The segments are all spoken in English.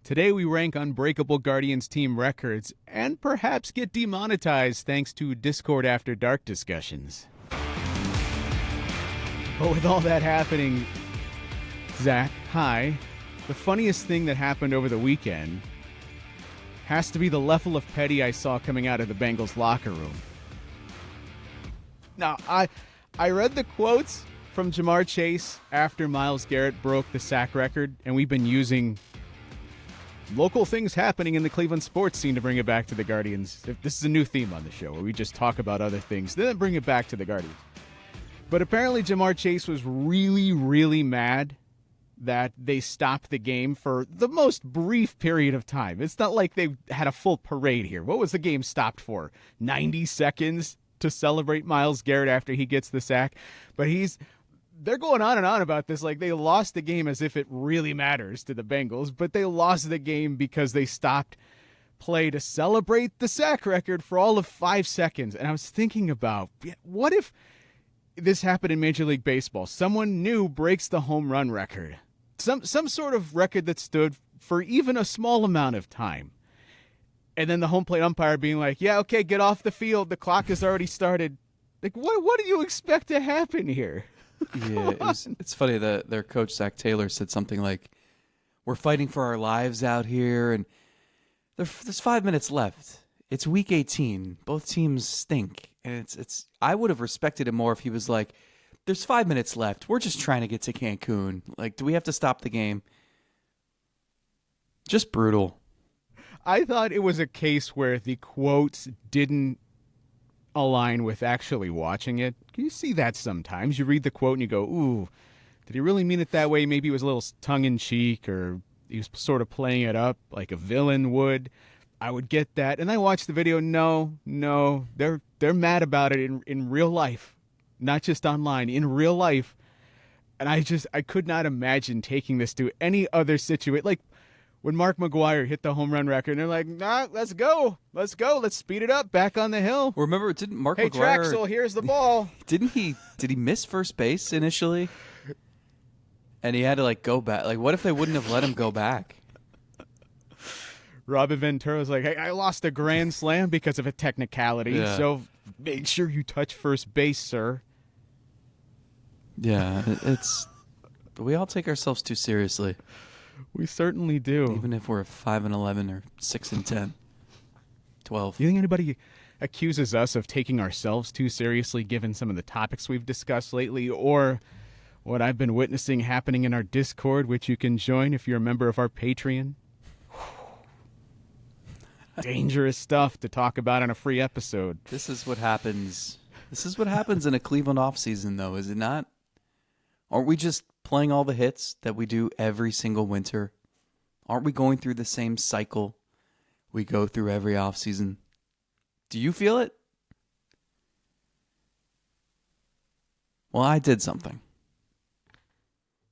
Today we rank Unbreakable Guardians team records and perhaps get demonetized thanks to Discord After Dark discussions. But with all that happening, Zach, hi. The funniest thing that happened over the weekend has to be the level of petty I saw coming out of the Bengals locker room. Now, I read the quotes from Jamar Chase after Myles Garrett broke the sack record, and we've been using local things happening in the Cleveland sports scene to bring it back to the Guardians. This is a new theme on the show where we just talk about other things, then bring it back to the Guardians. But apparently Jamar Chase was really, really mad that they stopped the game for the most brief period of time. It's not like they had a full parade here. What was the game stopped for? 90 seconds to celebrate Myles Garrett after he gets the sack? But they're going on and on about this like they lost the game as if it really matters to the Bengals, but they lost the game because they stopped play to celebrate the sack record for all of 5 seconds. And I was thinking about, what if this happened in Major League Baseball? Someone new breaks the home run record. Some sort of record that stood for even a small amount of time. And then the home plate umpire being like, yeah, okay, get off the field. The clock has already started. Like, what do you expect to happen here? Yeah, it's funny that their coach, Zach Taylor, said something like, we're fighting for our lives out here, and there's 5 minutes left. It's week 18. Both teams stink. And it's. I would have respected it more if he was like, there's 5 minutes left. We're just trying to get to Cancun. Like, do we have to stop the game? Just brutal. I thought it was a case where the quotes didn't align with actually watching it. Can you see that sometimes? You read the quote and you go, ooh, did he really mean it that way? Maybe it was a little tongue-in-cheek, or he was sort of playing it up like a villain would. I would get that. And I watched the video. No, they're mad about it in real life, not just online, in real life. And I could not imagine taking this to any other situation. Like when Mark McGwire hit the home run record, and they're like, nah, let's go, let's speed it up, back on the hill. Well, remember, didn't Mark Hey, McGwire... Traxel, here's the ball. Did he miss first base initially? And he had to, go back. Like, what if they wouldn't have let him go back? Robin Ventura's like, hey, I lost a grand slam because of a technicality, Yeah. so make sure you touch first base, sir. Yeah, we all take ourselves too seriously. We certainly do. Even if we're 5-11 or 6-10, 12. Do you think anybody accuses us of taking ourselves too seriously given some of the topics we've discussed lately, or what I've been witnessing happening in our Discord, which you can join if you're a member of our Patreon? Dangerous stuff to talk about on a free episode. This is what happens. This is what happens in a Cleveland offseason, though, is it not? Aren't we just playing all the hits that we do every single winter? Aren't we going through the same cycle we go through every offseason? Do you feel it? Well, I did something.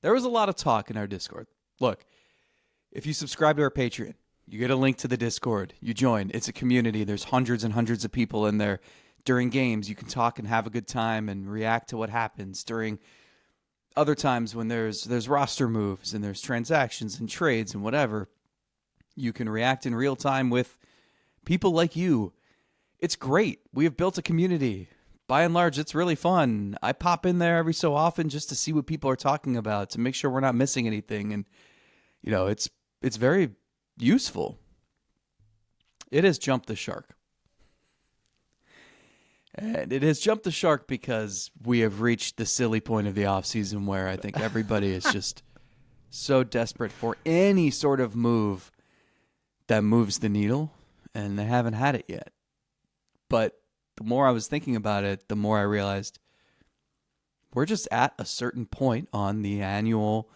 There was a lot of talk in our Discord. Look, if you subscribe to our Patreon, you get a link to the Discord. You join. It's a community. There's hundreds and hundreds of people in there. During games, you can talk and have a good time and react to what happens. During other times when there's roster moves and there's transactions and trades and whatever, you can react in real time with people like you. It's great. We have built a community. By and large, it's really fun. I pop in there every so often just to see what people are talking about, to make sure we're not missing anything. And, it's very useful. It has jumped the shark. And it has jumped the shark because we have reached the silly point of the offseason where I think everybody is just so desperate for any sort of move that moves the needle, and they haven't had it yet. But the more I was thinking about it, the more I realized we're just at a certain point on the annual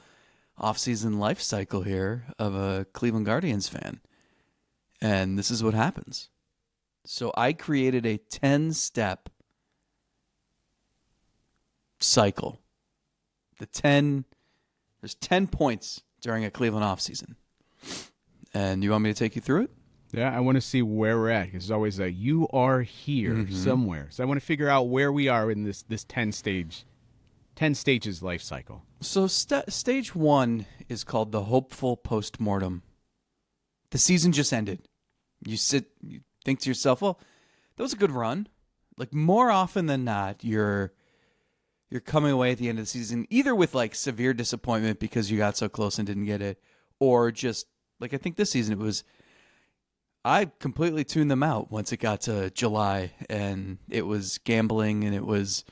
offseason life cycle here of a Cleveland Guardians fan. And this is what happens. So I created a 10-step cycle. There's 10 points during a Cleveland offseason. And you want me to take you through it? Yeah, I want to see where we're at. Because there's always you are here somewhere. So I want to figure out where we are in this 10 stages life cycle. So stage one is called the hopeful postmortem. The season just ended. You think to yourself, well, that was a good run. Like more often than not, you're coming away at the end of the season either with like severe disappointment because you got so close and didn't get it, or just like I think this season it was I completely tuned them out once it got to July and it was gambling and it was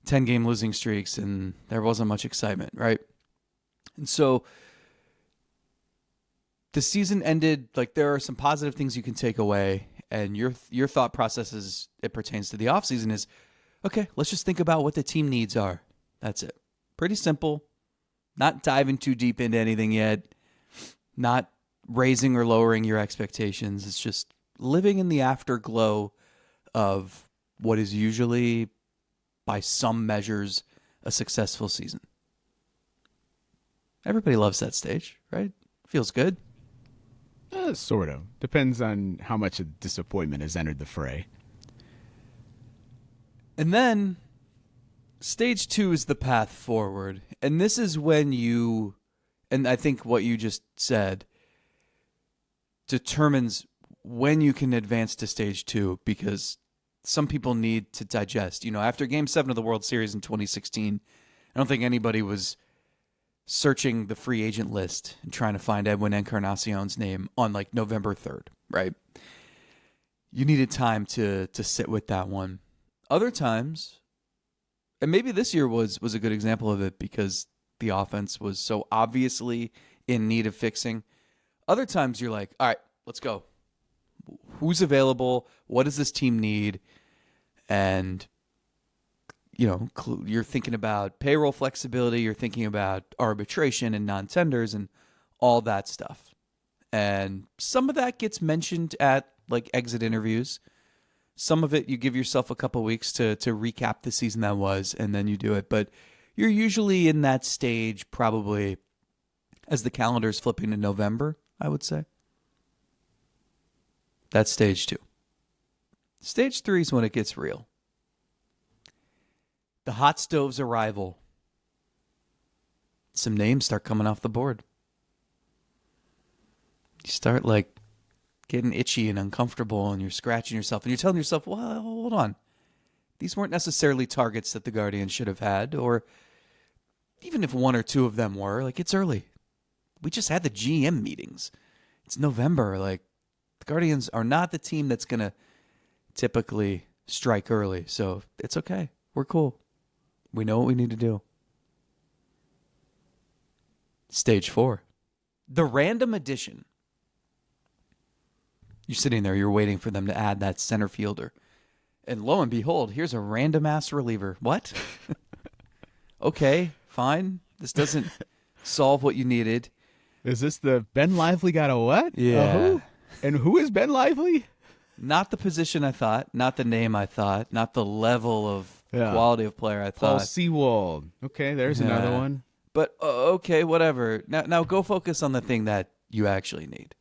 10-game losing streaks and there wasn't much excitement, right? And so the season ended, like there are some positive things you can take away, and your thought process as it pertains to the offseason is, okay, let's just think about what the team needs are. That's it. Pretty simple. Not diving too deep into anything yet. Not raising or lowering your expectations. It's just living in the afterglow of what is usually, by some measures, a successful season. Everybody loves that stage, right? Feels good. Sort of. Depends on how much of disappointment has entered the fray. And then stage 2 is the path forward. And this is when you, and I think what you just said, determines when you can advance to stage 2, because some people need to digest. You know, after Game 7 of the World Series in 2016, I don't think anybody was searching the free agent list and trying to find Edwin Encarnacion's name on like November 3rd, right? You needed time to sit with that one. Other times, and maybe this year was a good example of it because the offense was so obviously in need of fixing. Other times you're like, all right, let's go. Who's available? What does this team need? And you know, you're thinking about payroll flexibility, you're thinking about arbitration and non-tenders and all that stuff. And some of that gets mentioned at like exit interviews. Some of it you give yourself a couple weeks to recap the season that was, and then you do it. But you're usually in that stage probably as the calendar's flipping to November, I would say. That's stage 2. Stage 3 is when it gets real. The hot stove's arrival. Some names start coming off the board. You start like getting itchy and uncomfortable, and you're scratching yourself, and you're telling yourself, well, hold on. These weren't necessarily targets that the Guardians should have had, or even if one or two of them were, like, it's early. We just had the GM meetings. It's November. Like, the Guardians are not the team that's going to typically strike early, so it's okay. We're cool. We know what we need to do. Stage 4. The random addition. You're sitting there, you're waiting for them to add that center fielder. And lo and behold, here's a random ass reliever. What? Okay, fine. This doesn't solve what you needed. Is this the Ben Lively got a what? Yeah. Who? And who is Ben Lively? Not the position I thought, not the name I thought, not the level of quality of player I Paul thought. Sewald. Okay, there's another one. But okay, whatever. Now go focus on the thing that you actually need.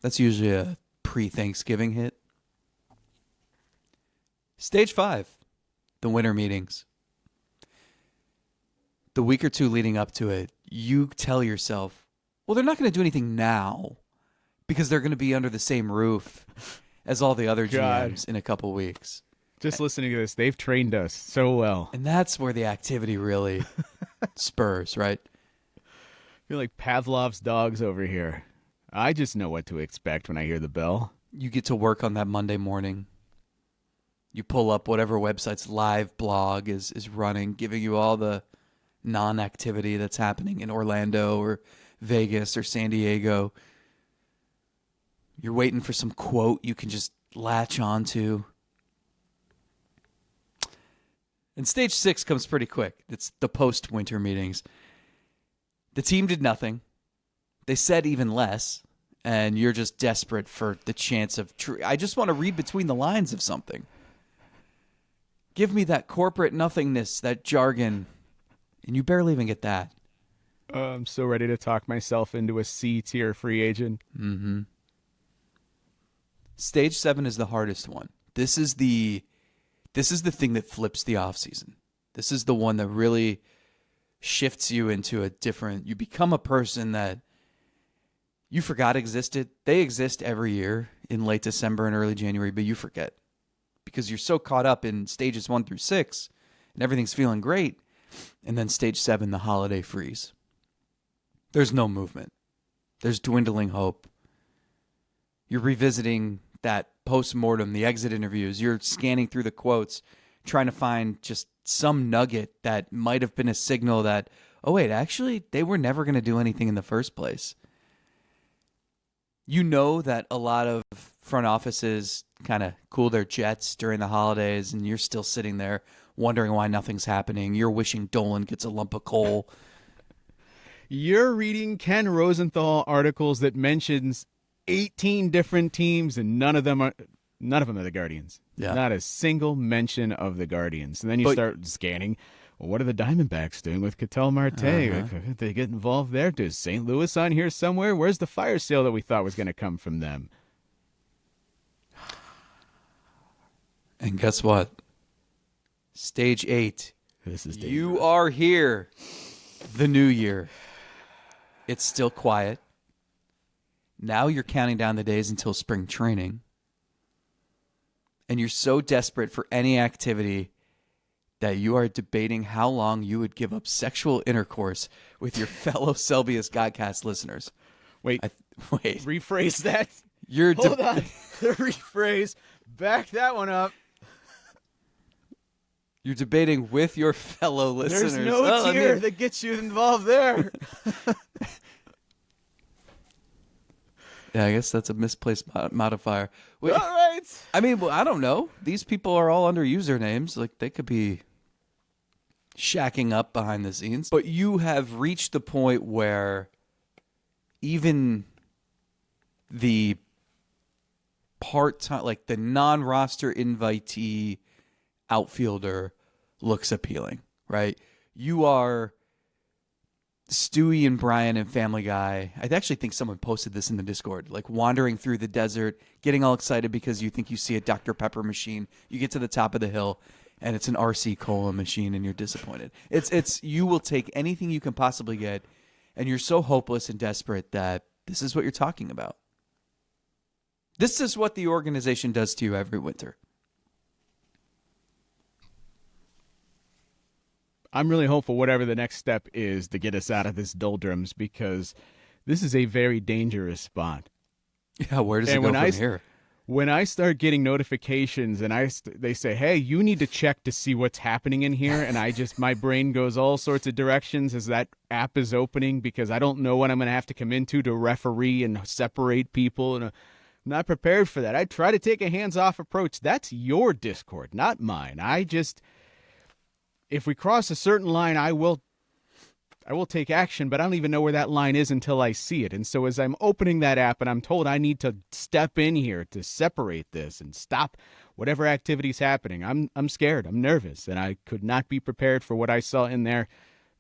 That's usually a pre-Thanksgiving hit. Stage 5, the winter meetings. The week or two leading up to it, you tell yourself, well, they're not going to do anything now because they're going to be under the same roof as all the other GMs in a couple weeks. Just listening to this, they've trained us so well. And that's where the activity really spurs, right? I feel like Pavlov's dogs over here. I just know what to expect when I hear the bell. You get to work on that Monday morning. You pull up whatever website's live blog is running, giving you all the non-activity that's happening in Orlando or Vegas or San Diego. You're waiting for some quote you can just latch onto. And stage 6 comes pretty quick. It's the post-winter meetings. The team did nothing. They said even less. And you're just desperate for the chance of I just want to read between the lines of something. Give me that corporate nothingness, that jargon. And you barely even get that. I'm so ready to talk myself into a C-tier free agent. Mm-hmm. Stage 7 is the hardest one. This is the thing that flips the offseason. This is the one that really shifts you into a different... You become a person that you forgot existed. They exist every year in late December and early January, but you forget because you're so caught up in stages 1 through 6 and everything's feeling great. And then stage 7, the holiday freeze. There's no movement. There's dwindling hope. You're revisiting that post-mortem, the exit interviews. You're scanning through the quotes, trying to find just some nugget that might have been a signal that, oh, wait, actually, they were never going to do anything in the first place. You know that a lot of front offices kind of cool their jets during the holidays, and you're still sitting there wondering why nothing's happening. You're wishing Dolan gets a lump of coal. You're reading Ken Rosenthal articles that mentions 18 different teams, and none of them are the Guardians. Yeah. Not a single mention of the Guardians. And then you start scanning. Well, what are the Diamondbacks doing with Ketel Marte? Like, they get involved there? Does St. Louis on here somewhere? Where's the fire sale that we thought was going to come from them? And guess what? Stage 8. This is you are here. The new year. It's still quiet. Now you're counting down the days until spring training. And you're so desperate for any activity that you are debating how long you would give up sexual intercourse with your fellow Selbius Godcast listeners. Wait. Rephrase that. Hold on. Rephrase. Back that one up. You're debating with your fellow listeners. There's no tier that gets you involved there. Yeah, I guess that's a misplaced modifier. Wait, all right. I mean, well, I don't know. These people are all under usernames. Like, they could be shacking up behind the scenes. But you have reached the point where even the part-time, like the non-roster invitee outfielder looks appealing, right? You are Stewie and Brian and Family Guy. I actually think someone posted this in the Discord, like wandering through the desert, getting all excited because you think you see a Dr. Pepper machine. You get to the top of the hill, and it's an RC Cola machine, and you're disappointed. It's you will take anything you can possibly get, and you're so hopeless and desperate that this is what you're talking about. This is what the organization does to you every winter. I'm really hopeful whatever the next step is to get us out of this doldrums, because this is a very dangerous spot. Yeah, where does it go from here? When I start getting notifications and they say, hey, you need to check to see what's happening in here, and my brain goes all sorts of directions as that app is opening, because I don't know what I'm going to have to come into to referee and separate people, and I'm not prepared for that. I try to take a hands-off approach. That's your Discord, not mine. If we cross a certain line, I will take action, but I don't even know where that line is until I see it. And so as I'm opening that app and I'm told I need to step in here to separate this and stop whatever activity is happening, I'm scared. I'm nervous, and I could not be prepared for what I saw in there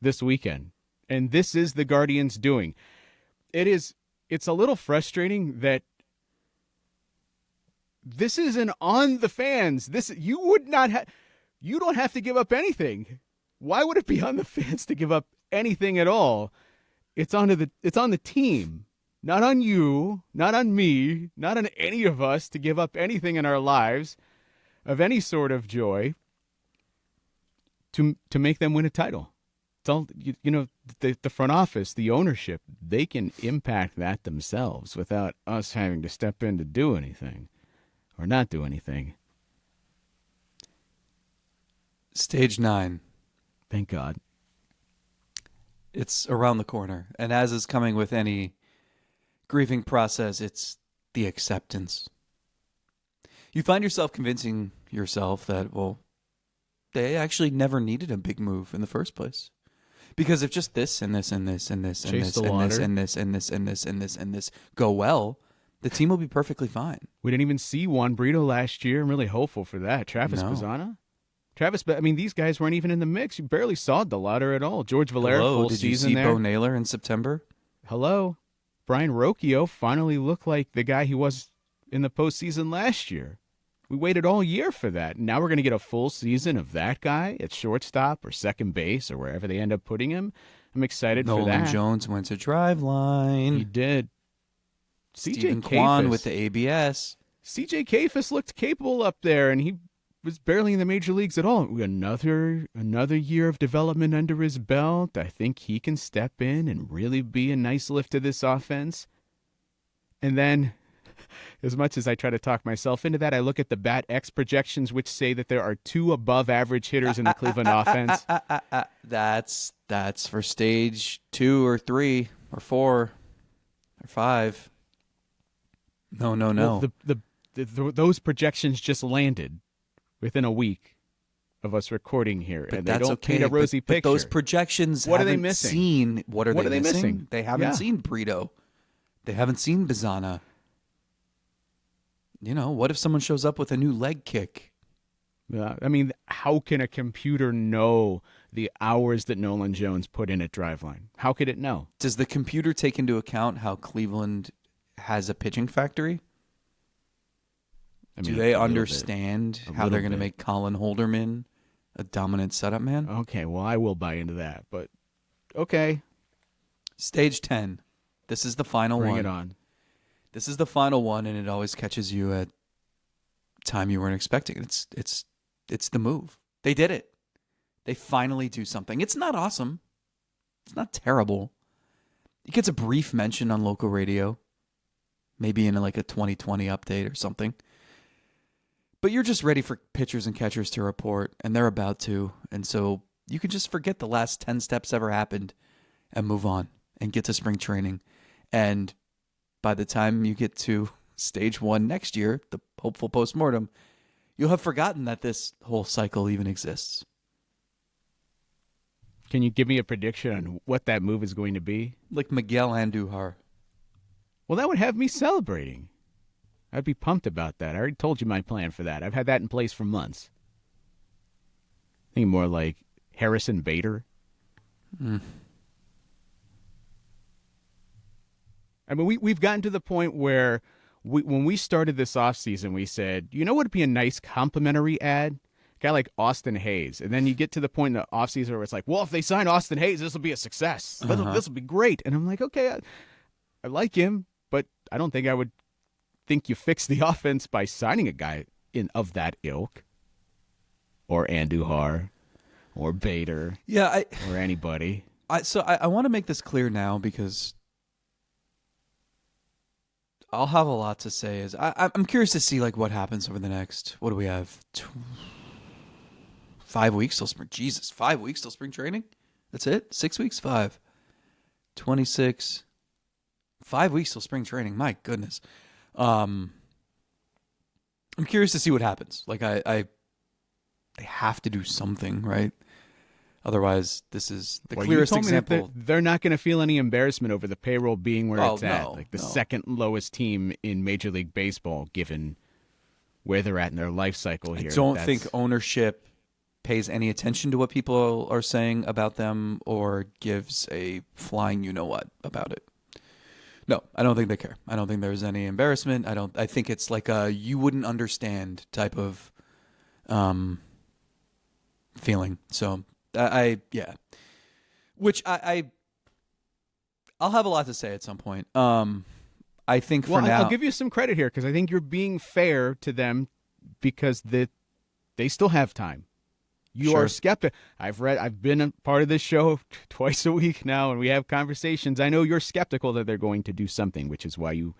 this weekend. And this is the Guardians doing. It's a little frustrating that this isn't on the fans. You don't have to give up anything. Why would it be on the fans to give up anything at all? It's on the team, not on you, not on me, not on any of us to give up anything in our lives of any sort of joy to make them win a title. It's all, the front office, the ownership, they can impact that themselves without us having to step in to do anything or not do anything. Stage 9. Thank God. It's around the corner. And as is coming with any grieving process, it's the acceptance. You find yourself convincing yourself that, well, they actually never needed a big move in the first place. Because if just this and this and this and this and this and this and this and this and this and this and this go well, the team will be perfectly fine. We didn't even see Juan Brito last year. I'm really hopeful for that. Travis Bazzana? These guys weren't even in the mix. You barely saw DeLauder at all. George Valera, full season there. Did you see Bo Naylor in September? Hello. Brian Rocchio finally looked like the guy he was in the postseason last year. We waited all year for that. And now we're going to get a full season of that guy at shortstop or second base or wherever they end up putting him. I'm excited for that. Nolan Jones went to drive line. He did. Stephen Kwan with the ABS. CJ Kafis looked capable up there, and he was barely in the major leagues at all. Another year of development under his belt. I think he can step in and really be a nice lift to this offense. And then, as much as I try to talk myself into that, I look at the BAT-X projections, which say that there are 2 above-average hitters in the Cleveland offense. That's for stage 2 or 3 or 4 or 5. No. Well, those projections just landed within a week of us recording here, but and they don't paint a rosy picture. But those projections what are they missing? What are they missing? They haven't seen Brito. They haven't seen Bizana. What if someone shows up with a new leg kick? I mean, how can a computer know the hours that Nolan Jones put in at Driveline? How could it know? Does the computer take into account how Cleveland has a pitching factory? Do they understand how they're going to make Colin Holderman a dominant setup man? Okay, well, I will buy into that, but okay. Stage 10. This is the final one. Bring it on. This is the final one, and it always catches you at time you weren't expecting. It's the move. They did it. They finally do something. It's not awesome. It's not terrible. It gets a brief mention on local radio, maybe in like a 2020 update or something. But you're just ready for pitchers and catchers to report, and they're about to. And so you can just forget the last 10 steps ever happened and move on and get to spring training. And by the time you get to stage 1 next year, the hopeful postmortem, you'll have forgotten that this whole cycle even exists. Can you give me a prediction on what that move is going to be? Like Miguel Andujar. Well, that would have me celebrating. I'd be pumped about that. I already told you my plan for that. I've had that in place for months. I think more like Harrison Bader. I mean, we've gotten to the point where when we started this offseason, we said, what would be a nice complimentary ad? A guy like Austin Hayes. And then you get to the point in the offseason where it's like, well, if they sign Austin Hayes, this will be a success. This will be great. And I'm like, okay, I like him, but I don't think I would think you fix the offense by signing a guy of that ilk, or Andujar, or Bader, or anybody. I want to make this clear now because I'll have a lot to say. I'm curious to see like what happens over the next. What do we have? 5 weeks till spring. Jesus, 5 weeks till spring training. That's it. 6 weeks. 5. 26. 5 weeks till spring training. My goodness. I'm curious to see what happens. Like they have to do something, right? Otherwise, this is the clearest example. They're not going to feel any embarrassment over the payroll being where it's at. Like the second lowest team in Major League Baseball, given where they're at in their life cycle here. I don't think ownership pays any attention to what people are saying about them or gives a flying you-know-what about it. No, I don't think they care. I don't think there's any embarrassment. I think it's like a you wouldn't understand type of feeling. So which I'll have a lot to say at some point. I think for now, I'll give you some credit here because I think you're being fair to them because they still have time. You are skeptical. I've been a part of this show twice a week now, and we have conversations. I know you're skeptical that they're going to do something, which is why you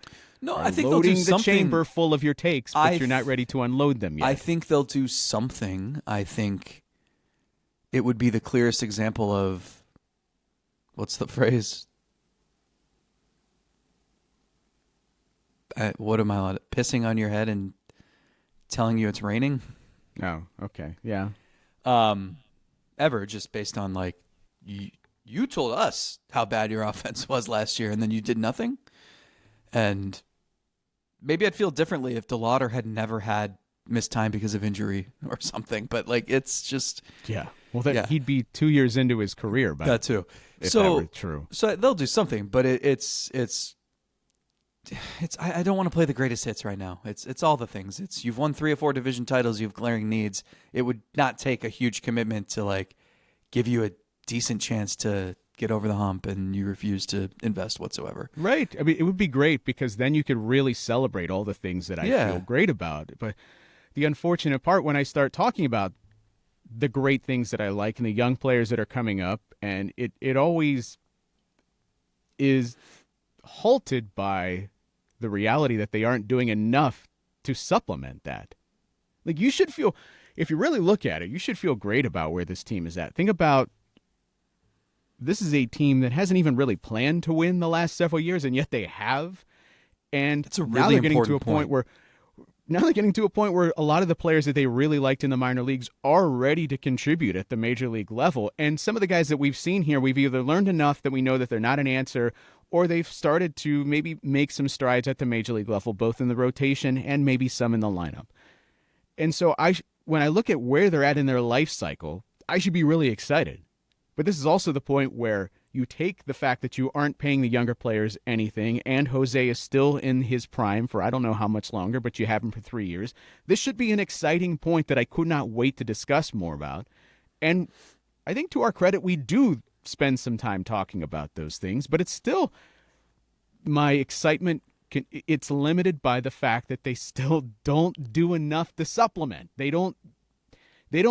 I think they'll do something. The chamber full of your takes, but you're not ready to unload them yet. I think they'll do something. I think it would be the clearest example of what's the phrase? What am I allowed? Pissing on your head and telling you it's raining? Oh, okay, yeah. Ever just based on like you told us how bad your offense was last year and then you did nothing. And maybe I'd feel differently if DeLauder had never had missed time because of injury or something. But like it's just Well, he'd be 2 years into his career by that too. If that were true. So they'll do something, but it's I don't want to play the greatest hits right now. It's all the things. You've won 3 or 4 division titles. You have glaring needs. It would not take a huge commitment to like give you a decent chance to get over the hump and you refuse to invest whatsoever. Right. I mean, it would be great because then you could really celebrate all the things that I feel great about. But the unfortunate part when I start talking about the great things that I like and the young players that are coming up, and it always is halted by the reality that they aren't doing enough to supplement that. Like, you should feel, if you really look at it, you should feel great about where this team is at. Think about, this is a team that hasn't even really planned to win the last several years, and yet they have. And That's a really now they're getting to a important point where a lot of the players that they really liked in the minor leagues are ready to contribute at the major league level. And some of the guys that we've seen here, we've either learned enough that we know that they're not an answer, or they've started to maybe make some strides at the major league level, both in the rotation and maybe some in the lineup. And so when I look at where they're at in their life cycle, I should be really excited. But this is also the point where you take the fact that you aren't paying the younger players anything, and Jose is still in his prime for I don't know how much longer, but you have him for 3 years. This should be an exciting point that I could not wait to discuss more about. And I think to our credit, we do spend some time talking about those things, but it's still, my excitement, it's limited by the fact that they still don't do enough to supplement. They don't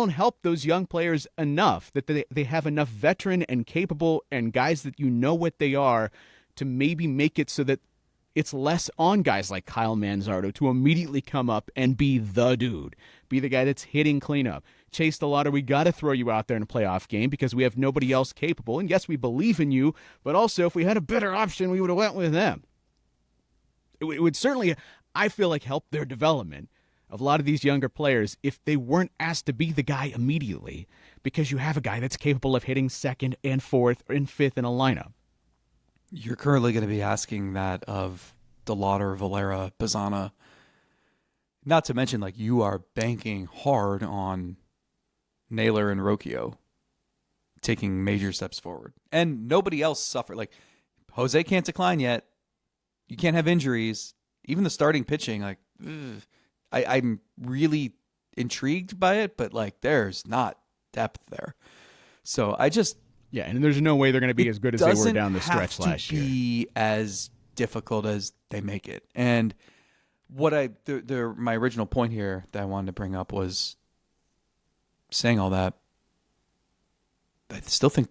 help those young players enough, that they have enough veteran and capable and guys that you know what they are to maybe make it so that it's less on guys like Kyle Manzardo to immediately come up and be the dude, be the guy that's hitting cleanup. Chase DeLauder, we got to throw you out there in a playoff game because we have nobody else capable. And yes, we believe in you, but also if we had a better option, we would have went with them. It would certainly, I feel like, help their development of a lot of these younger players if they weren't asked to be the guy immediately, because you have a guy that's capable of hitting second and fourth and fifth in a lineup. You're currently going to be asking that of DeLauder, Valera, Bazzana. Not to mention, like, you are banking hard on Naylor and Rocchio taking major steps forward. And nobody else suffered. Like, Jose can't decline yet. You can't have injuries. Even the starting pitching, like, I'm really intrigued by it, but, like, there's not depth there. So I just... Yeah, and there's no way they're going to be as good as they were down the stretch last year. It doesn't have to be as difficult as they make it. And what my original point here that I wanted to bring up was, saying all that, I still think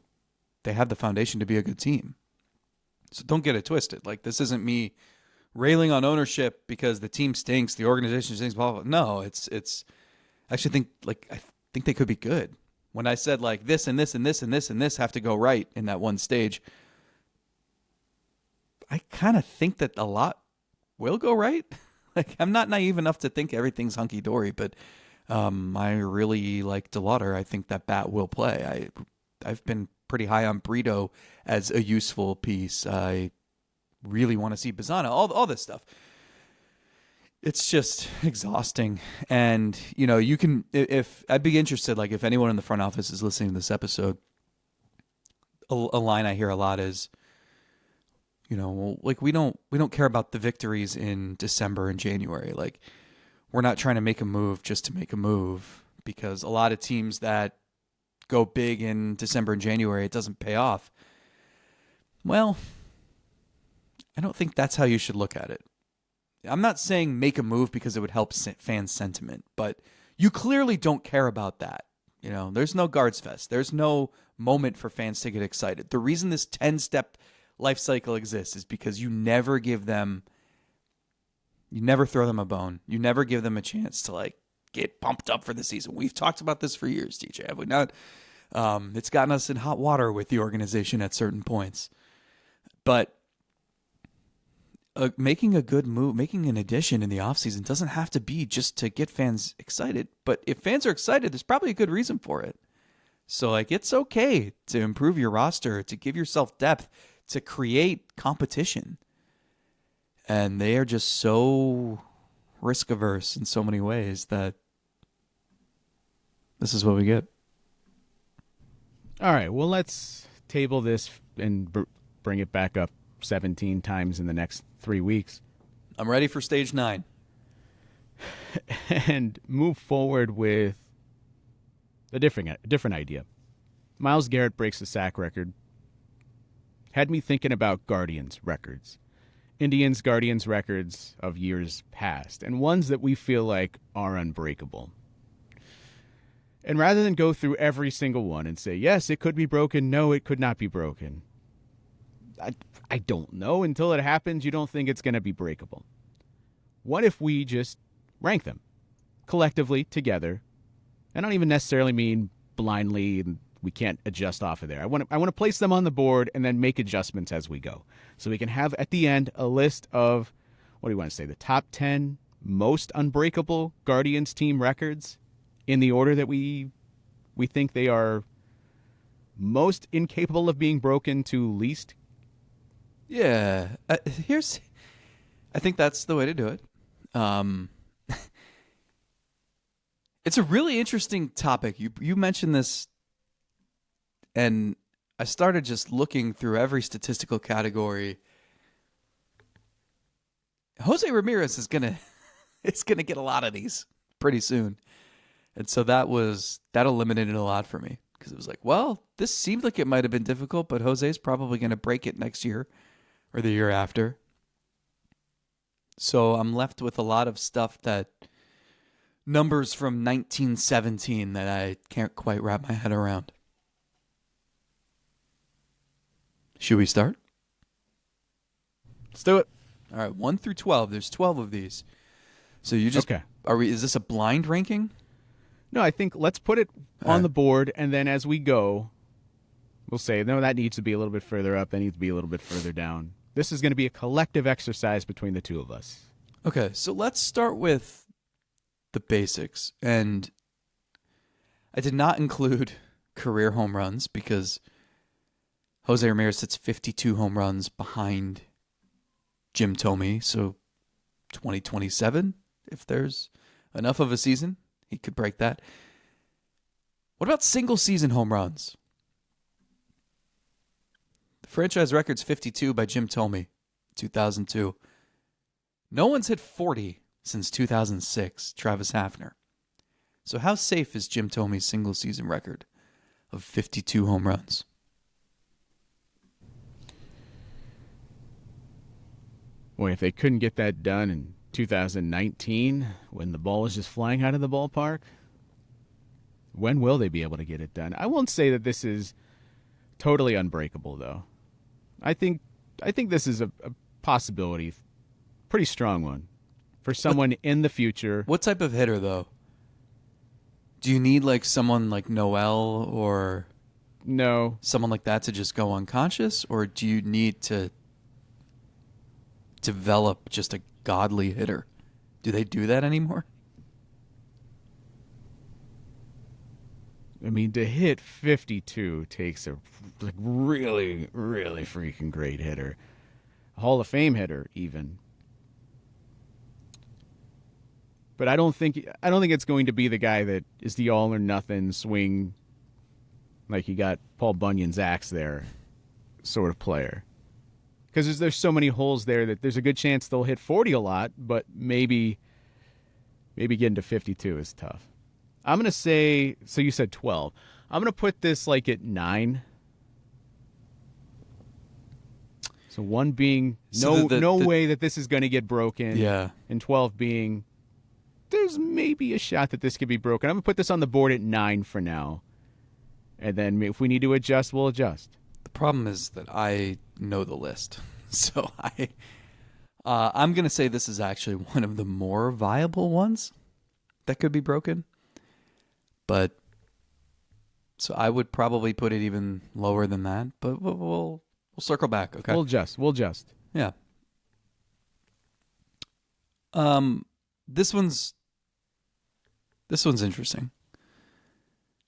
they have the foundation to be a good team. So don't get it twisted. Like, this isn't me railing on ownership because the team stinks, the organization stinks, blah, blah, blah. No, it's I actually think, like, I think they could be good. When I said, like, this and this and this and this and this have to go right in that one stage, I kind of think that a lot will go right. Like, I'm not naive enough to think everything's hunky-dory, but I really like DeLauder. I think that bat will play. I've been pretty high on Brito as a useful piece. I really want to see Bazzana, all this stuff. It's just exhausting. And, you know, you can, if I'd be interested, like, if anyone in the front office is listening to this episode, a line I hear a lot is, you know, well, like, we don't care about the victories in December and January. Like, we're not trying to make a move just to make a move, because a lot of teams that go big in December and January, it doesn't pay off. Well, I don't think that's how you should look at it. I'm not saying make a move because it would help fan sentiment, but you clearly don't care about that. You know, there's no Guards Fest. There's no moment for fans to get excited. The reason this 10-step life cycle exists is because you never throw them a bone. You never give them a chance to, like, get pumped up for the season. We've talked about this for years, TJ, have we not? It's gotten us in hot water with the organization at certain points. But making a good move, making an addition in the offseason doesn't have to be just to get fans excited. But if fans are excited, there's probably a good reason for it. So, like, it's okay to improve your roster, to give yourself depth, to create competition. And they are just so risk averse in so many ways that this is what we get. All right, well, let's table this and bring it back up 17 times in the next 3 weeks. I'm ready for stage 9. And move forward with a different idea. Myles Garrett breaks the sack record. had me thinking about Guardians records. Indians, Guardians records of years past, and ones that we feel like are unbreakable. And rather than go through every single one and say, yes, it could be broken, no, it could not be broken, I don't know. Until it happens, you don't think it's going to be breakable. What if we just rank them collectively together? I don't even necessarily mean blindly, and we can't adjust off of there. I want to place them on the board and then make adjustments as we go. So we can have at the end a list of, what do you want to say, the top 10 most unbreakable Guardians team records in the order that we think they are most incapable of being broken to least. Yeah. I think that's the way to do it. It's a really interesting topic. You mentioned this, and I started just looking through every statistical category. Jose Ramirez is gonna get a lot of these pretty soon, and so that eliminated a lot for me, because it was like, well, this seemed like it might have been difficult, but Jose's probably gonna break it next year or the year after. So I'm left with a lot of stuff that numbers from 1917 that I can't quite wrap my head around. Should we start? Let's do it. All right, 1 through 12. There's 12 of these. So you just okay. Is this a blind ranking? No, I think let's put it on the board, and then as we go, we'll say, no, that needs to be a little bit further up, that needs to be a little bit further down. This is going to be a collective exercise between the two of us. Okay, so let's start with the basics. And I did not include career home runs because Jose Ramirez sits 52 home runs behind Jim Thome. So 2027, if there's enough of a season, he could break that. What about single season home runs? The franchise record's 52 by Jim Thome, 2002. No one's hit 40 since 2006, Travis Hafner. So how safe is Jim Thome's single season record of 52 home runs? Boy, if they couldn't get that done in 2019, when the ball is just flying out of the ballpark, when will they be able to get it done? I won't say that this is totally unbreakable, though. I think this is a possibility, pretty strong one, for someone in the future. What type of hitter, though? Do you need like someone like Noel or no someone like that to just go unconscious, or do you need to develop just a godly hitter? Do they do that anymore? I mean, to hit 52 takes a really, really freaking great hitter. A Hall of Fame hitter, even. But I don't think it's going to be the guy that is the all or nothing swing, like you got Paul Bunyan's axe there, sort of player. Because there's so many holes there that there's a good chance they'll hit 40 a lot, but maybe getting to 52 is tough. I'm going to say, so you said 12. I'm going to put this like at 9. So 1 being no way that this is going to get broken. Yeah. And 12 being there's maybe a shot that this could be broken. I'm going to put this on the board at 9 for now. And then if we need to adjust, we'll adjust. The problem is that I know the list. So I'm going to say this is actually one of the more viable ones that could be broken. But so I would probably put it even lower than that, but we'll circle back, okay? We'll adjust. Yeah. This one's interesting.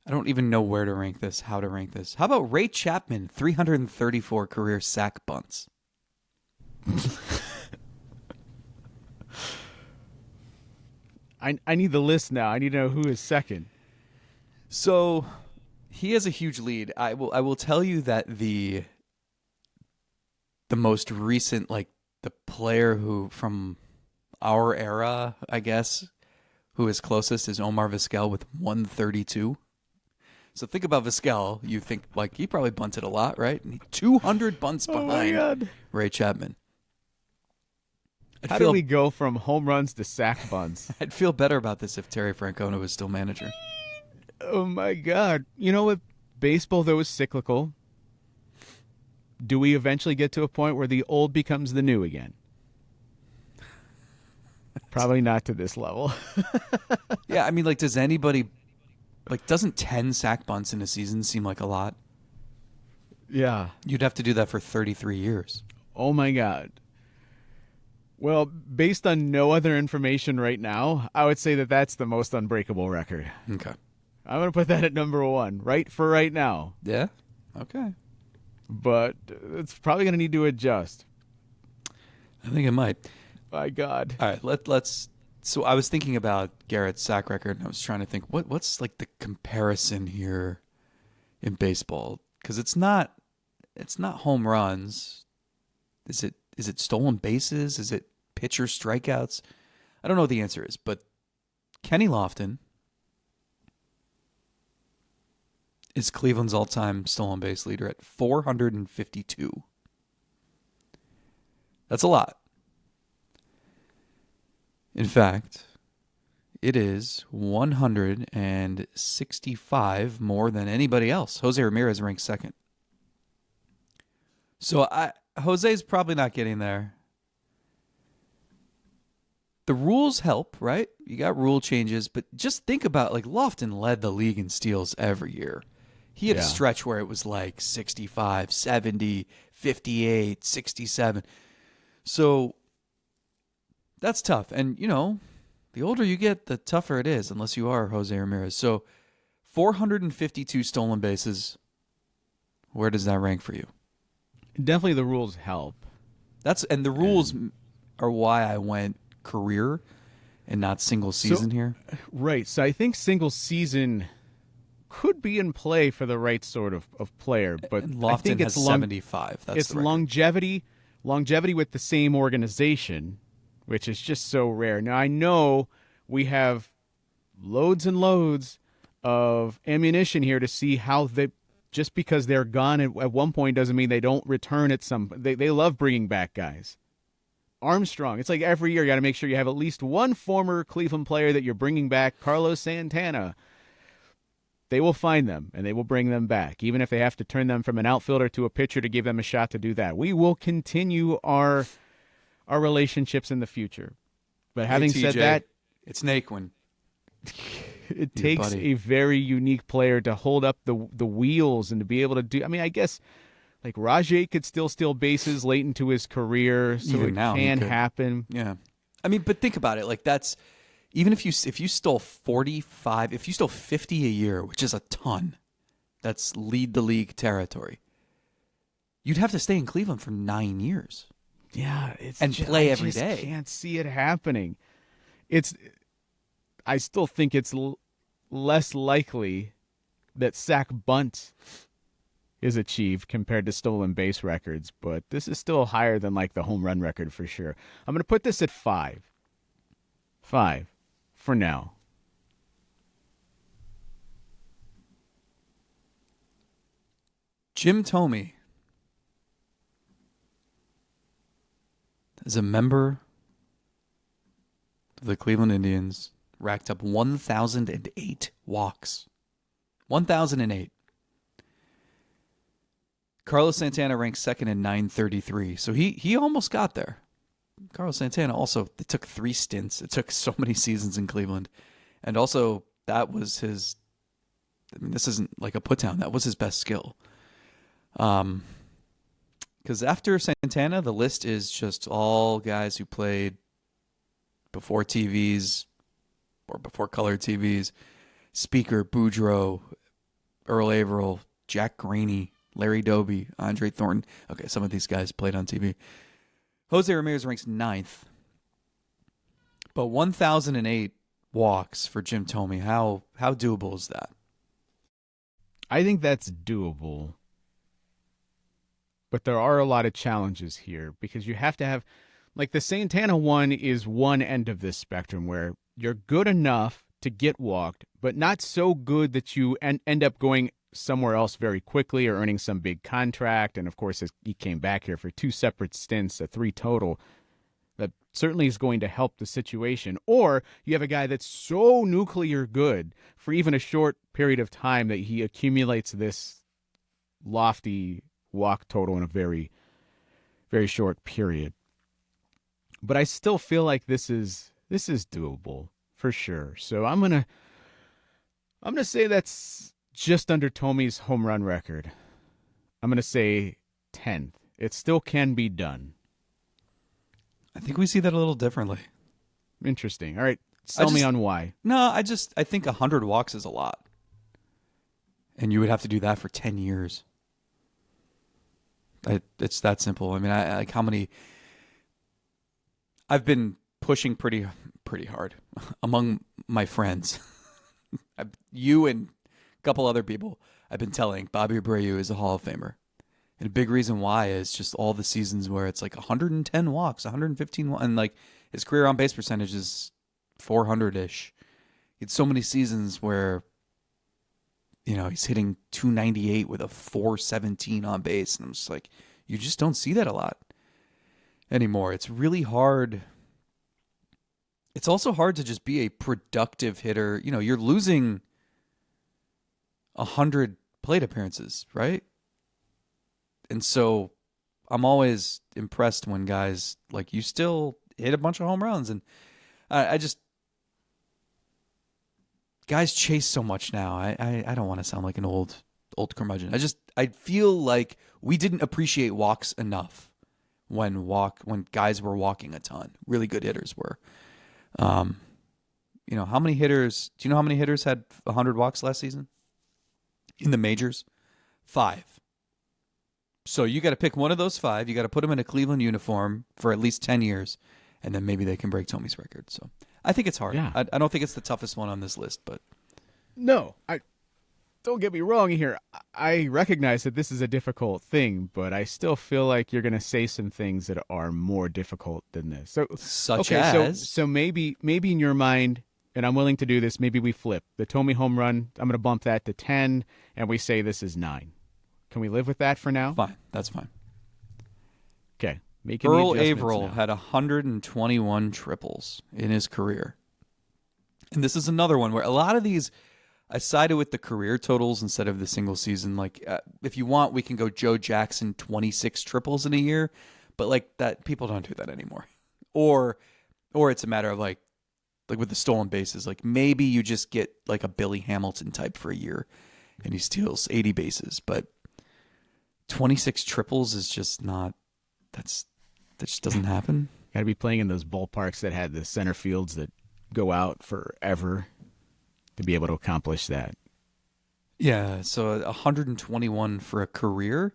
I don't even know where to rank this, how to rank this. How about Ray Chapman, 334 career sack bunts? I need the list now. I need to know who is second. So he has a huge lead. I will tell you that the most recent, like the player who from our era, I guess, who is closest is Omar Vizquel with 132. So think about Vizquel. You think, like, he probably bunted a lot, right? 200 bunts Oh my behind God. Ray Chapman. How do we go from home runs to sack bunts? I'd feel better about this if Terry Francona was still manager. Oh my God. You know what? Baseball, though, is cyclical. Do we eventually get to a point where the old becomes the new again? Probably not to this level. Yeah, I mean, like, does anybody, like, doesn't 10 sack bunts in a season seem like a lot? Yeah. You'd have to do that for 33 years. Oh my God. Well, based on no other information right now, I would say that that's the most unbreakable record. Okay. I'm going to put that at number one, right for right now. Yeah? Okay. But it's probably going to need to adjust. I think it might. My God. All right, let's. So I was thinking about Garrett's sack record, and I was trying to think what's like the comparison here in baseball, because it's not home runs. Is it stolen bases? Is it pitcher strikeouts? I don't know what the answer is, but Kenny Lofton is Cleveland's all-time stolen base leader at 452. That's a lot. In fact, it is 165 more than anybody else. Jose Ramirez ranks second. So Jose's probably not getting there. The rules help, right? You got rule changes, but just think about, like, Lofton led the league in steals every year. He had a stretch where it was like 65, 70, 58, 67. So that's tough. And, you know, the older you get, the tougher it is, unless you are Jose Ramirez. So 452 stolen bases. Where does that rank for you? Definitely the rules help. And the rules are why I went career and not single season here. Right. So I think single season could be in play for the right sort of player. But And Lofton I think has 75. That's it's the record. longevity with the same organization, which is just so rare. Now, I know we have loads and loads of ammunition here to see how just because they're gone at one point doesn't mean they don't return at some. They love bringing back guys. Armstrong, it's like every year you got to make sure you have at least one former Cleveland player that you're bringing back. Carlos Santana. They will find them, and they will bring them back, even if they have to turn them from an outfielder to a pitcher to give them a shot to do that. We will continue our relationships in the future. But having said that, it's Naquin. it takes a very unique player to hold up the wheels and to be able to do. I mean, I guess like Rajay could still steal bases late into his career, so Even it now, can happen. Yeah, I mean, but think about it. Like, that's even if you stole 45, if you stole 50 a year, which is a ton, that's lead the league territory. You'd have to stay in Cleveland for 9 years. Yeah, play every day. I can't see it happening. I still think it's less likely that sack bunt is achieved compared to stolen base records, but this is still higher than like the home run record for sure. I'm going to put this at 5. 5 for now. Jim Thome as a member of the Cleveland Indians racked up 1,008 walks. 1,008. Carlos Santana ranks second in 933. So he almost got there. Carlos Santana also, it took 3 stints. It took so many seasons in Cleveland. And also, that was his, I mean, this isn't like a put down. That was his best skill. Because after Santana, the list is just all guys who played before TVs or before colored TVs. Speaker, Boudreaux, Earl Averill, Jack Graney, Larry Doby, Andre Thornton. Okay, some of these guys played on TV. Jose Ramirez ranks 9th. But 1,008 walks for Jim Thome. How doable is that? I think that's doable. But there are a lot of challenges here because you have to have, like the Santana one is one end of this spectrum where you're good enough to get walked, but not so good that you end up going somewhere else very quickly or earning some big contract. And of course, he came back here for 2 separate stints, 3 total. That certainly is going to help the situation. Or you have a guy that's so nuclear good for even a short period of time that he accumulates this lofty walk total in a very, very short period. But I still feel like this is doable for sure. So I'm gonna say that's just under Tomi's home run record. I'm gonna say 10th. It still can be done. I think we see that a little differently. Interesting. All right, sell me on why. No, I think 100 walks is a lot. And you would have to do that for 10 years. It's that simple. I mean, I like how many... I've been pushing pretty hard among my friends. You and a couple other people, I've been telling Bobby Abreu is a Hall of Famer. And a big reason why is just all the seasons where it's like 110 walks, 115 walks, and like his career on base percentage is 400-ish. It's so many seasons where, you know, he's hitting 298 with a 417 on base. And I'm just like, you just don't see that a lot anymore. It's really hard. It's also hard to just be a productive hitter. You know, you're losing 100 plate appearances, right? And so I'm always impressed when guys like you still hit a bunch of home runs. And I just, guys chase so much now. I don't want to sound like an old curmudgeon. I feel like we didn't appreciate walks enough when guys were walking a ton. Really good hitters were. You know, how many hitters, do you know how many hitters had 100 walks last season in the majors? 5. So you got to pick one of those 5. You got to put them in a Cleveland uniform for at least 10 years, and then maybe they can break Tomi's record. So I think it's hard. Yeah. I don't think it's the toughest one on this list, but No, don't get me wrong here. I recognize that this is a difficult thing, but I still feel like you're going to say some things that are more difficult than this. So such as so maybe in your mind, and I'm willing to do this, maybe we flip the Tomi home run. I'm going to bump that to 10, and we say this is 9. Can we live with that for now? Fine. That's fine. Okay. Making Earl the adjustments Averill now. had 121 triples in his career. And this is another one where a lot of these, I sided with the career totals instead of the single season. Like, if you want, we can go Joe Jackson 26 triples in a year. But like that, people don't do that anymore. Or it's a matter of like with the stolen bases. Like maybe you just get like a Billy Hamilton type for a year and he steals 80 bases. But 26 triples is just not, that just doesn't happen. Got to be playing in those ballparks that had the center fields that go out forever to be able to accomplish that. Yeah, so 121 for a career.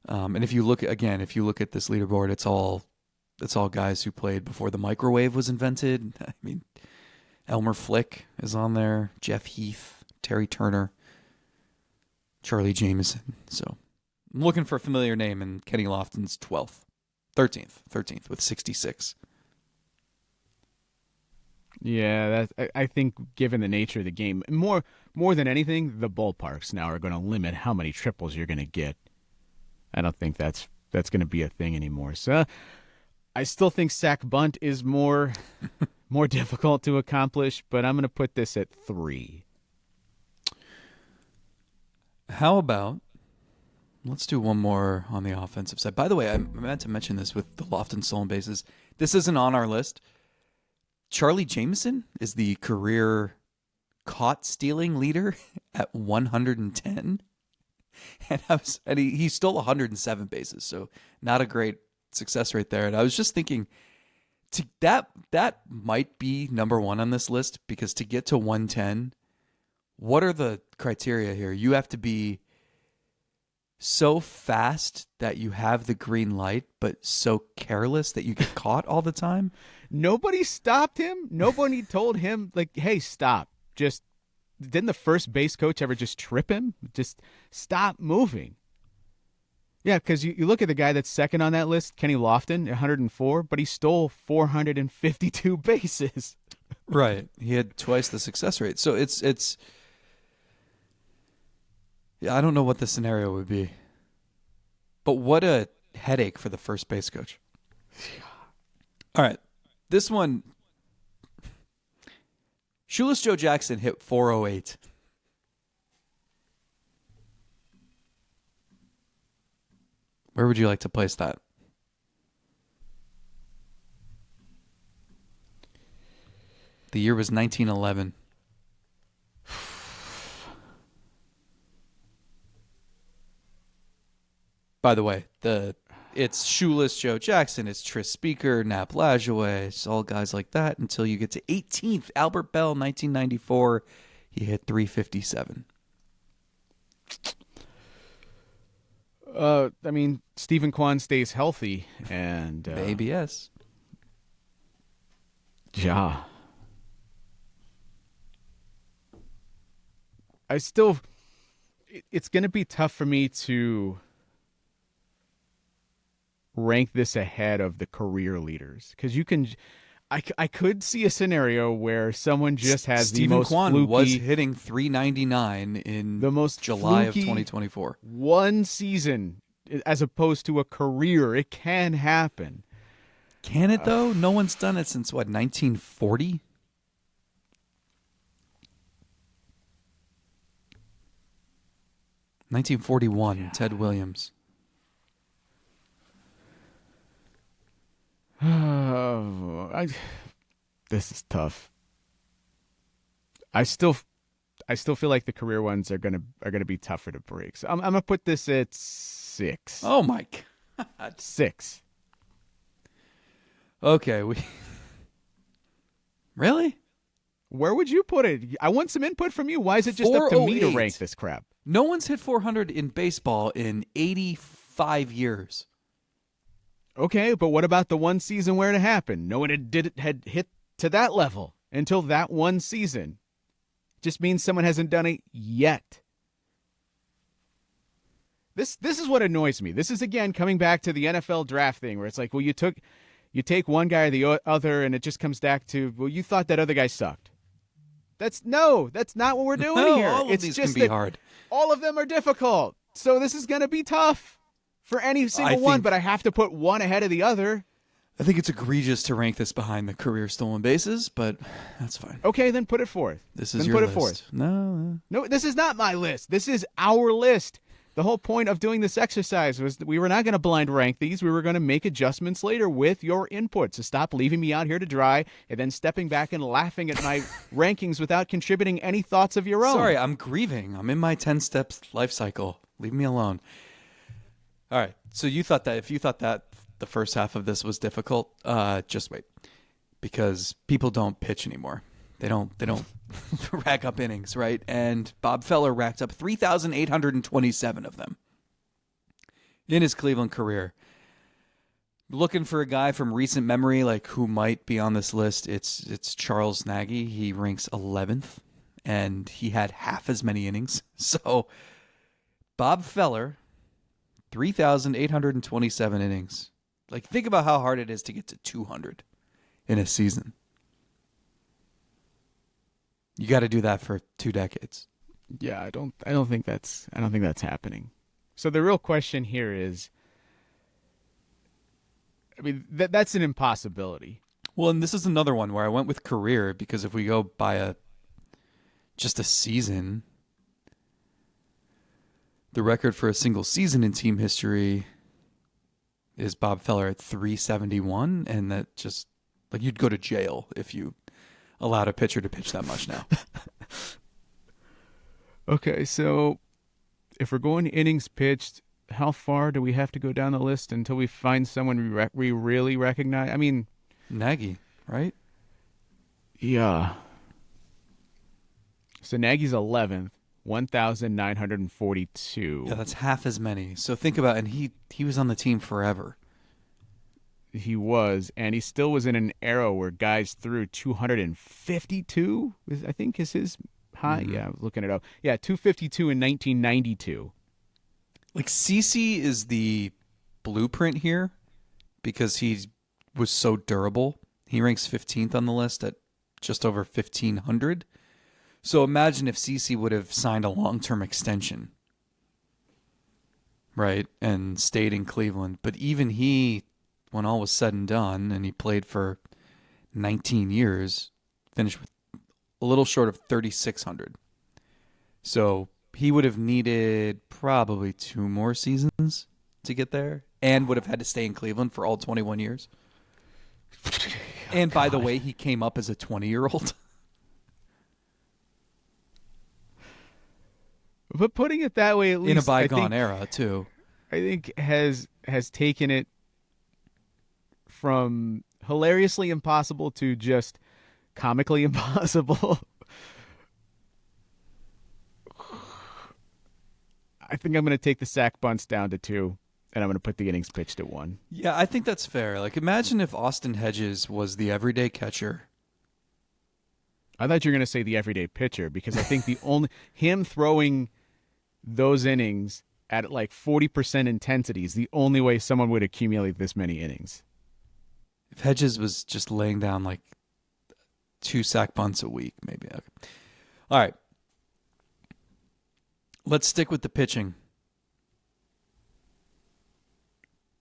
And if you look at this leaderboard, it's all guys who played before the microwave was invented. I mean, Elmer Flick is on there, Jeff Heath, Terry Turner, Charlie Jameson. So I'm looking for a familiar name, and Kenny Lofton's 13th with 66. Yeah, I think given the nature of the game, more than anything, the ballparks now are going to limit how many triples you're going to get. I don't think that's going to be a thing anymore. So I still think sack bunt is more difficult to accomplish, but I'm going to put this at 3. How about, let's do one more on the offensive side. By the way, I meant to mention this with the Lofton stolen bases. This isn't on our list. Charlie Jameson is the career caught stealing leader at 110. And he stole 107 bases, so not a great success rate there. And I was just thinking, that might be number 1 on this list, because to get to 110, what are the criteria here? You have to be so fast that you have the green light, but so careless that you get caught all the time. Nobody stopped him. Nobody told him, like, hey, stop. Just didn't the first base coach ever just trip him? Just stop moving. Yeah, because you look at the guy that's second on that list, Kenny Lofton, 104, but he stole 452 bases. Right. He had twice the success rate. So it's yeah, I don't know what the scenario would be. But what a headache for the first base coach. All right. This one, Shoeless Joe Jackson hit 408. Where would you like to place that? The year was 1911. By the way, it's Shoeless Joe Jackson, it's Tris Speaker, Nap Lajoie, it's all guys like that until you get to 18th. Albert Bell, 1994, he hit 357. I mean, Stephen Kwan stays healthy, and Maybe yes. Yeah. It's going to be tough for me to rank this ahead of the career leaders, because I could see a scenario where someone just has Stephen the most Kwan fluky, was hitting 399 in the most July of fluky 2024. one season as opposed to a career. It can happen. Can it though? No one's done it since what, 1940? Yeah. Ted Williams. This is tough. I still feel like the career ones are gonna be tougher to break. So I'm gonna put this at 6. Oh my God. 6. Okay, Really? Where would you put it? I want some input from you. Why is it just up to me to 408. rank this crap? No one's hit 400 in baseball in 85 years. Okay, but what about the one season where it happened? No one had hit to that level until that one season. Just means someone hasn't done it yet. This is what annoys me. This is, again, coming back to the NFL draft thing where it's like, well, you take one guy or the other, and it just comes back to, well, you thought that other guy sucked. That's not what we're doing here. All of It's these just can be that hard. all of them are difficult. So this is going to be tough for any single one, but I have to put one ahead of the other. I think it's egregious to rank this behind the career stolen bases, but that's fine. Okay, then put it fourth. This is then your put list. it fourth. No. No, this is not my list. This is our list. The whole point of doing this exercise was that we were not going to blind rank these. We were going to make adjustments later with your input. So stop leaving me out here to dry and then stepping back and laughing at my rankings without contributing any thoughts of your own. Sorry, I'm grieving. I'm in my 10-step life cycle. Leave me alone. All right. So if you thought that the first half of this was difficult, just wait, because people don't pitch anymore. They don't rack up innings, right? And Bob Feller racked up 3,827 of them in his Cleveland career. Looking for a guy from recent memory, like who might be on this list, it's Charles Nagy. He ranks 11th, and he had half as many innings. So Bob Feller, 3,827 innings. Like, think about how hard it is to get to 200 in a season. You got to do that for 2 decades. Yeah, I don't think that's happening. So the real question here is, I mean, that's an impossibility. Well, and this is another one where I went with career, because if we go by just a season, the record for a single season in team history is Bob Feller at 371, and that just, like, you'd go to jail if you allowed a pitcher to pitch that much now. Okay, so if we're going innings pitched, how far do we have to go down the list until we find someone we really recognize? I mean, Nagy, right? Yeah. So Nagy's 11th, 1,942. Yeah, that's half as many. So think about it, and he was on the team forever. He was, and he still was in an era where guys threw 252, I think is his high. Mm-hmm. Yeah, I was looking it up. Yeah, 252 in 1992. Like, CeCe is the blueprint here because he was so durable. He ranks 15th on the list at just over 1,500. So imagine if CeCe would have signed a long-term extension, right, and stayed in Cleveland. But even he, when all was said and done, and he played for 19 years, finished with a little short of 3,600. So he would have needed probably 2 more seasons to get there, and would have had to stay in Cleveland for all 21 years. And by the way, he came up as a 20-year-old. But putting it that way, at least in a bygone era, too. I think has taken it from hilariously impossible to just comically impossible. I think I'm going to take the sack bunts down to 2, and I'm going to put the innings pitched at 1. Yeah, I think that's fair. Like, imagine if Austin Hedges was the everyday catcher. I thought you were going to say the everyday pitcher, because I think him throwing those innings at like 40% intensity is the only way someone would accumulate this many innings. If Hedges was just laying down like 2 sack bunts a week, maybe. Okay. All right. Let's stick with the pitching.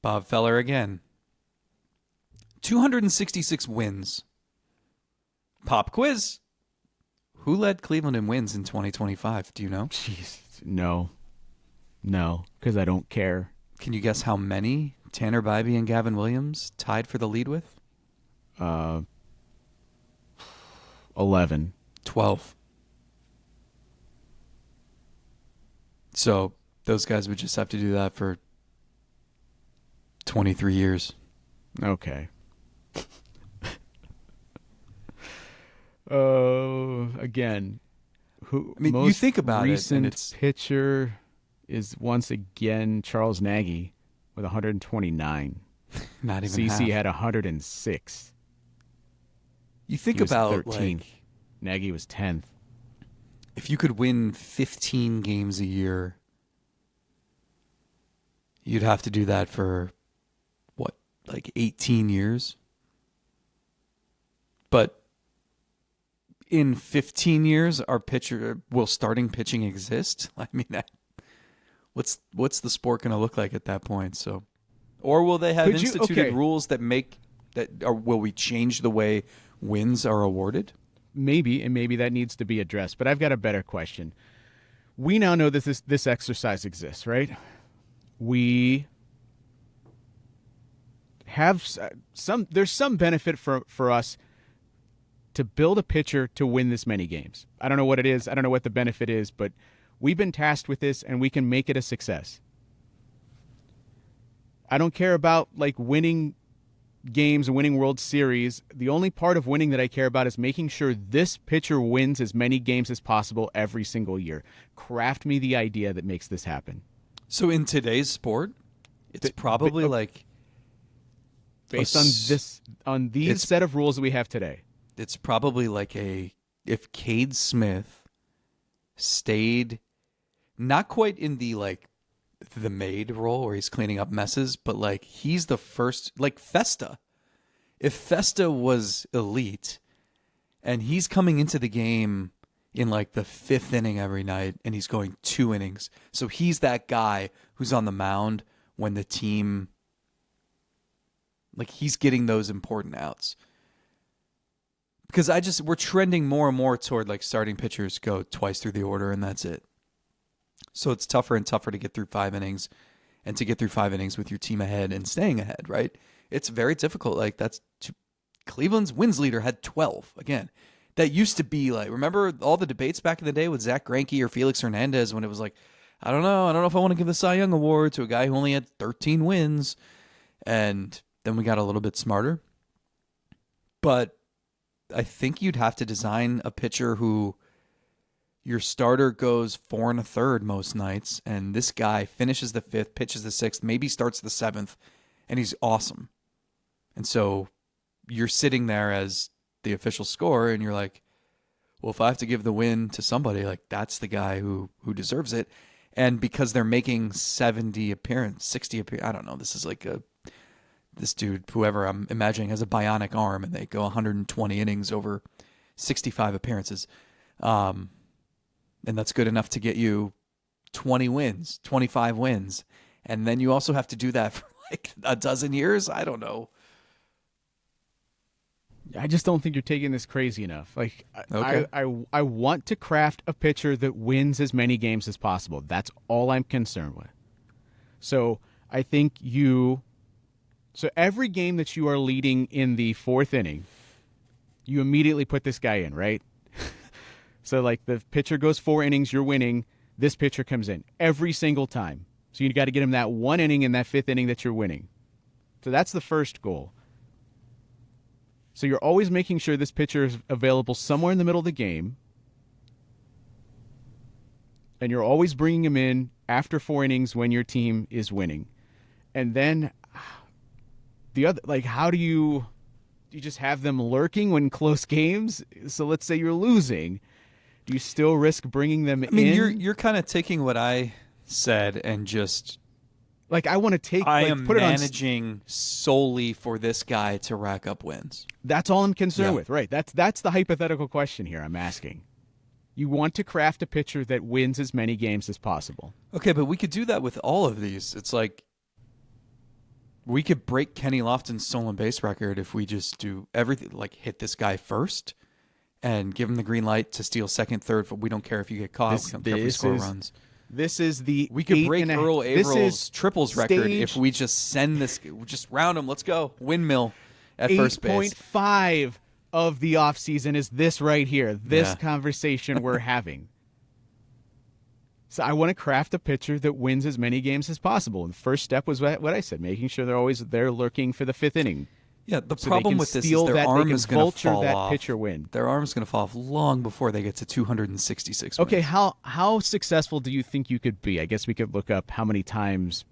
Bob Feller again. 266 wins. Pop quiz. Who led Cleveland in wins in 2025? Do you know? Jeez, no, because I don't care. Can you guess how many Tanner Bybee and Gavin Williams tied for the lead with? 11. 12. So those guys would just have to do that for 23 years. Okay. Again, you think about it, and recent pitcher is once again Charles Nagy with 129. Not even CeCe half. had 106. You think He was about 13th. like Nagy was 10th. if you could win 15 games a year, you'd have to do that for what, like 18 years? But in 15 years, will starting pitching exist? I mean, what's the sport going to look like at that point? So, or will they have instituted rules or will we change the way wins are awarded? Maybe, and maybe that needs to be addressed. But I've got a better question. We now know that this exercise exists, right? We have there's some benefit for us to build a pitcher to win this many games. I don't know what it is. I don't know what the benefit is, but we've been tasked with this, and we can make it a success. I don't care about like winning games and winning World Series. The only part of winning that I care about is making sure this pitcher wins as many games as possible every single year. Craft me the idea that makes this happen. So in today's sport, it's probably like based on these set of rules that we have today. It's probably like if Cade Smith stayed not quite in the like the maid role where he's cleaning up messes, but like he's the first, like Festa. If Festa was elite and he's coming into the game in like the 5th inning every night and he's going 2 innings. So he's that guy who's on the mound when the team, like he's getting those important outs. Because we're trending more and more toward like starting pitchers go twice through the order and that's it. So it's tougher and tougher to get through 5 innings and to get through 5 innings with your team ahead and staying ahead, right? It's very difficult. Like Cleveland's wins leader had 12 again. That used to be like, remember all the debates back in the day with Zach Greinke or Felix Hernandez when it was like, I don't know if I want to give the Cy Young Award to a guy who only had 13 wins. And then we got a little bit smarter. But I think you'd have to design a pitcher who your starter goes 4 1/3 most nights, and this guy finishes the 5th, pitches the 6th, maybe starts the 7th, and he's awesome. And so you're sitting there as the official scorer, and you're like, well, if I have to give the win to somebody, like that's the guy who deserves it. And because they're making 60 appearances, I don't know, this is like this dude, whoever I'm imagining, has a bionic arm, and they go 120 innings over 65 appearances. And that's good enough to get you 20 wins, 25 wins. And then you also have to do that for like a dozen years. I don't know. I just don't think you're taking this crazy enough. Like, Okay. I want to craft a pitcher that wins as many games as possible. That's all I'm concerned with. So I think so every game that you are leading in the fourth inning, you immediately put this guy in, right? So like the pitcher goes 4 innings, you're winning. This pitcher comes in every single time. So you got to get him that 1 inning in that 5th inning that you're winning. So that's the first goal. So you're always making sure this pitcher is available somewhere in the middle of the game. And you're always bringing him in after 4 innings when your team is winning. And then the other, like, how do you just have them lurking when close games? So let's say you're losing. Do you still risk bringing them in? I mean, you're kind of taking what I said and just like I want to take. I like, am put managing solely for this guy to rack up wins. That's all I'm concerned Yeah. with, right? That's the hypothetical question here. I'm asking. You want to craft a pitcher that wins as many games as possible. Okay, but we could do that with all of these. It's like we could break Kenny Lofton's stolen base record if we just do everything, like hit this guy first and give him the green light to steal second, third. We don't care if you get caught. We don't care if we score runs. This is the We could break Earl Averill's triples record stage- if we just send this, just round him. Let's go. Windmill at first base. 8.5 of the offseason is this right here. This Yeah. conversation we're having. So I want to craft a pitcher that wins as many games as possible. And the first step was what I said, making sure they're always there lurking for the 5th inning. Yeah, the So problem they can with this is steal their that, arm they can is going to vulture fall that off. pitcher win. Their arm's going to fall off long before they get to 266 wins. Okay, how successful do you think you could be? I guess we could look up how many times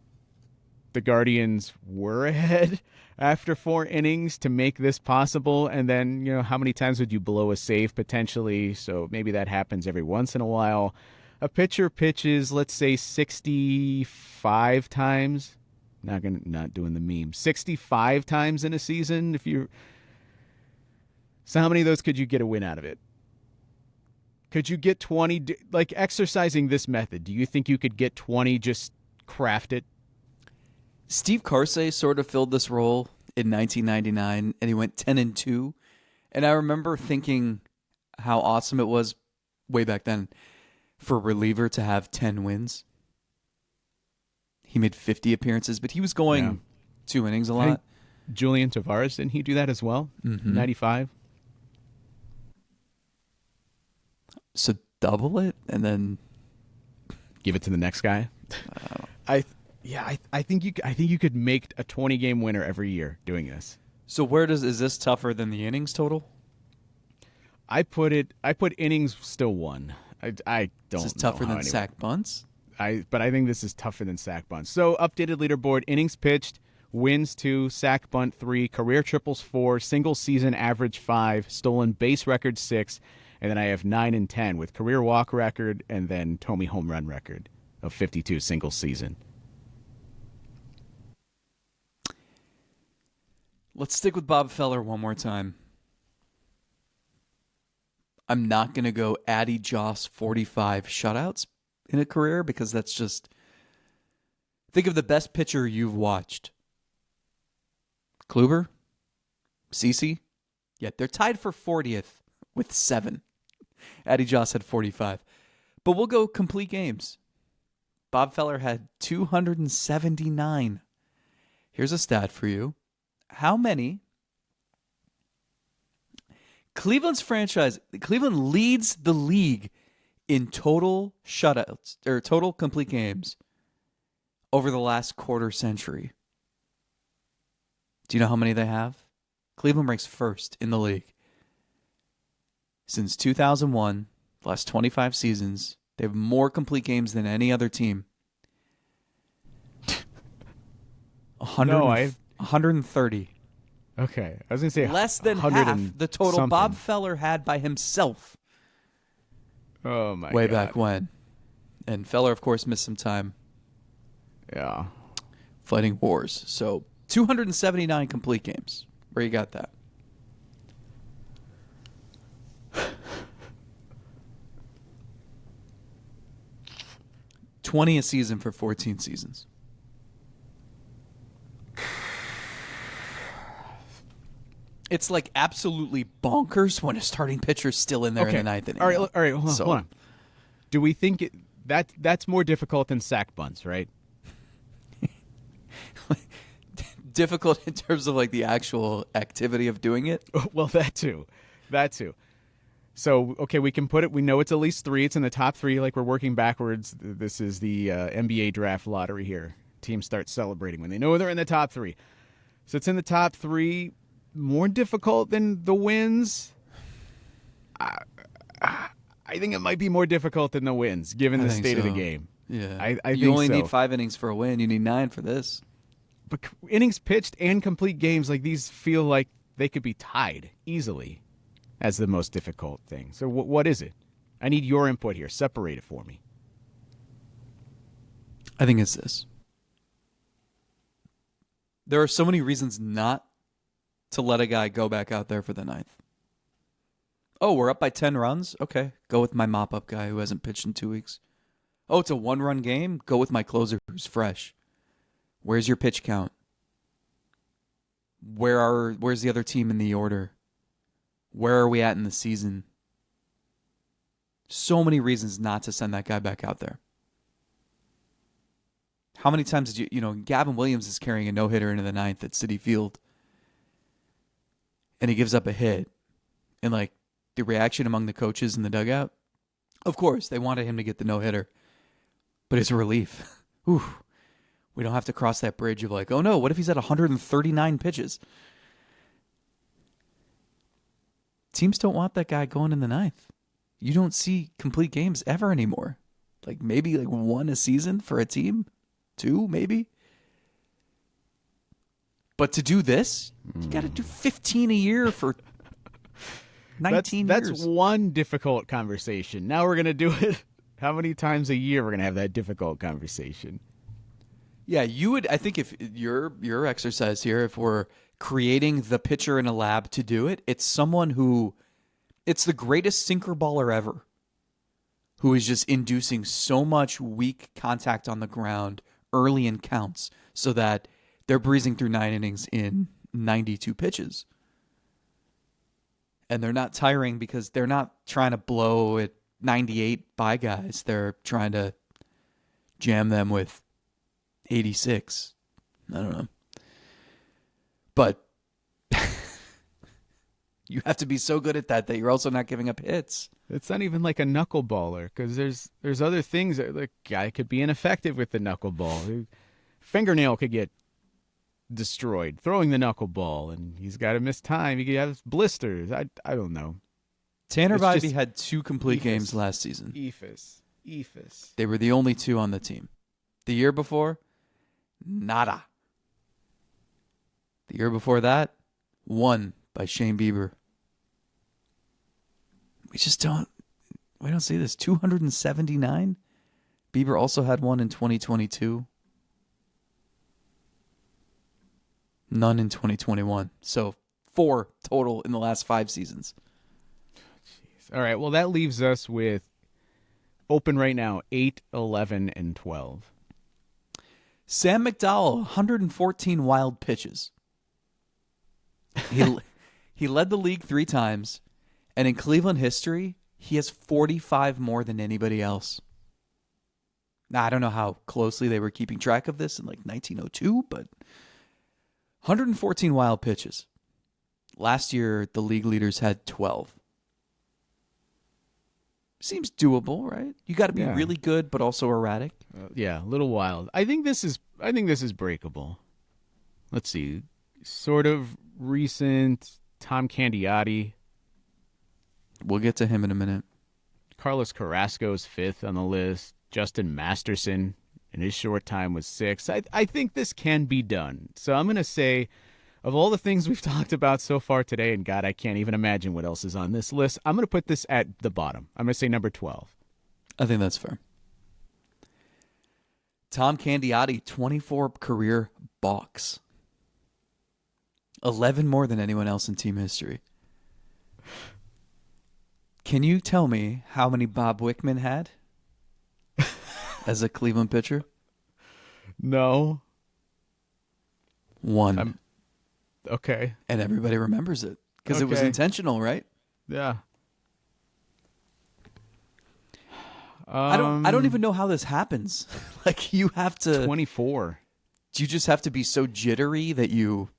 the Guardians were ahead after 4 innings to make this possible, and then how many times would you blow a save potentially? So maybe that happens every once in a while. A pitcher pitches, let's say 65 times. Not doing the meme. 65 times in a season. So how many of those could you get a win out of it? Could you get 20? Like exercising this method, do you think you could get 20? Just craft it. Steve Carsey sort of filled this role in 1999, and he went 10-2. And I remember thinking how awesome it was way back then for a reliever to have 10 wins. He made 50 appearances, but he was going 2 innings a I think lot. Julian Tavares, didn't he do that as well? 95. So double it and then Give it to the next guy. I think you could make a 20-game winner every year doing this. So is this tougher than the innings total? I put innings still one. I don't. Is this tougher know how than sack bunts? But I think this is tougher than sack bunt. So updated leaderboard: innings pitched, wins 2, sack bunt 3, career triples 4, single season average 5, stolen base record 6, and then I have 9 and 10 with career walk record and then Tommy home run record of 52 single season. Let's stick with Bob Feller one more time. I'm not going to go Addy Joss 45 shutouts in a career because that's just... Think of the best pitcher you've watched. Kluber? CeCe? Yeah, they're tied for 40th with 7. Addy Joss had 45. But we'll go complete games. Bob Feller had 279. Here's a stat for you. How many... Cleveland leads the league in total shutouts or total complete games over the last quarter century. Do you know how many they have? Cleveland ranks first in the league. Since 2001, the last 25 seasons, they have more complete games than any other team. 130. Okay, I was gonna say Less than 100 half and the total something. Bob Feller had by himself Oh my way God. back when. And Feller, of course, missed some time Yeah. fighting wars. So 279 complete games. Where you got that? 20 a season for 14 seasons. It's like absolutely bonkers when a starting pitcher's still in there in the ninth inning. All right, hold on. Do we think that's more difficult than sack bunts, right? Difficult in terms of like the actual activity of doing it? Well, that too. So, okay, we can put it, we know it's at least 3. It's in the top 3, like we're working backwards. This is the NBA draft lottery here. Teams start celebrating when they know they're in the top 3. So it's in the top 3. More difficult than the wins? I think it might be more difficult than the wins, given the state of the game. Yeah. I think you only so. need 5 innings for a win. You need 9 for this. But innings pitched and complete games, like these feel like they could be tied easily as the most difficult thing. So what is it? I need your input here. Separate it for me. I think it's this. There are so many reasons not to let a guy go back out there for the 9th. Oh, we're up by 10 runs? Okay, go with my mop-up guy who hasn't pitched in 2 weeks. Oh, it's a 1-run game? Go with my closer who's fresh. Where's your pitch count? Where's the other team in the order? Where are we at in the season? So many reasons not to send that guy back out there. How many times did Gavin Williams is carrying a no-hitter into the 9th at Citi Field, and he gives up a hit, and like the reaction among the coaches in the dugout, of course they wanted him to get the no-hitter, but it's a relief. Ooh, we don't have to cross that bridge of like, oh no, what if he's at 139 pitches? Teams don't want that guy going in the 9th. You don't see complete games ever anymore. Like maybe like 1 a season for a team, 2 maybe. But to do this, you got to do 15 a year for 19 years. That's one difficult conversation. Now we're going to do it. How many times a year we're going to have that difficult conversation? Yeah, you would. I think if your exercise here, if we're creating the pitcher in a lab to do it, it's someone who, it's the greatest sinker baller ever, who is just inducing so much weak contact on the ground early in counts so that they're breezing through 9 innings in 92 pitches. And they're not tiring because they're not trying to blow at 98 by guys. They're trying to jam them with 86. I don't know. But you have to be so good at that you're also not giving up hits. It's not even like a knuckleballer, because there's other things that the guy could be ineffective with the knuckleball. Fingernail could get destroyed throwing the knuckleball, and he's got to miss time. He could have blisters. I don't know. Tanner Bybee had 2 complete games last season. Ephus. They were the only 2 on the team. The year before, nada. The year before that, 1 by Shane Bieber. We don't see this. 279? Bieber also had 1 in 2022. None in 2021. So 4 total in the last 5 seasons. Jeez. All right, well, that leaves us with open right now 8, 11, and 12. Sam McDowell, 114 wild pitches. He led the league 3 times, and in Cleveland history, he has 45 more than anybody else. Now, I don't know how closely they were keeping track of this in like 1902, but 114 wild pitches. Last year, the league leaders had 12. Seems doable, right? You got to be really good, but also erratic. Yeah, a little wild. I think this is breakable. Let's see. Sort of recent Tom Candiotti. We'll get to him in a minute. Carlos Carrasco's 5th on the list. Justin Masterson in his short time was 6th. I think this can be done. So I'm going to say, of all the things we've talked about so far today, and God, I can't even imagine what else is on this list, I'm going to put this at the bottom. I'm going to say number 12. I think that's fair. Tom Candiotti, 24 career balks. 11 more than anyone else in team history. Can you tell me how many Bob Wickman had? as a Cleveland pitcher? No. One. Okay. And everybody remembers it because it was Okay. intentional, right? Yeah. I don't even know how this happens. Like you have to 24. Do you just have to be so jittery that you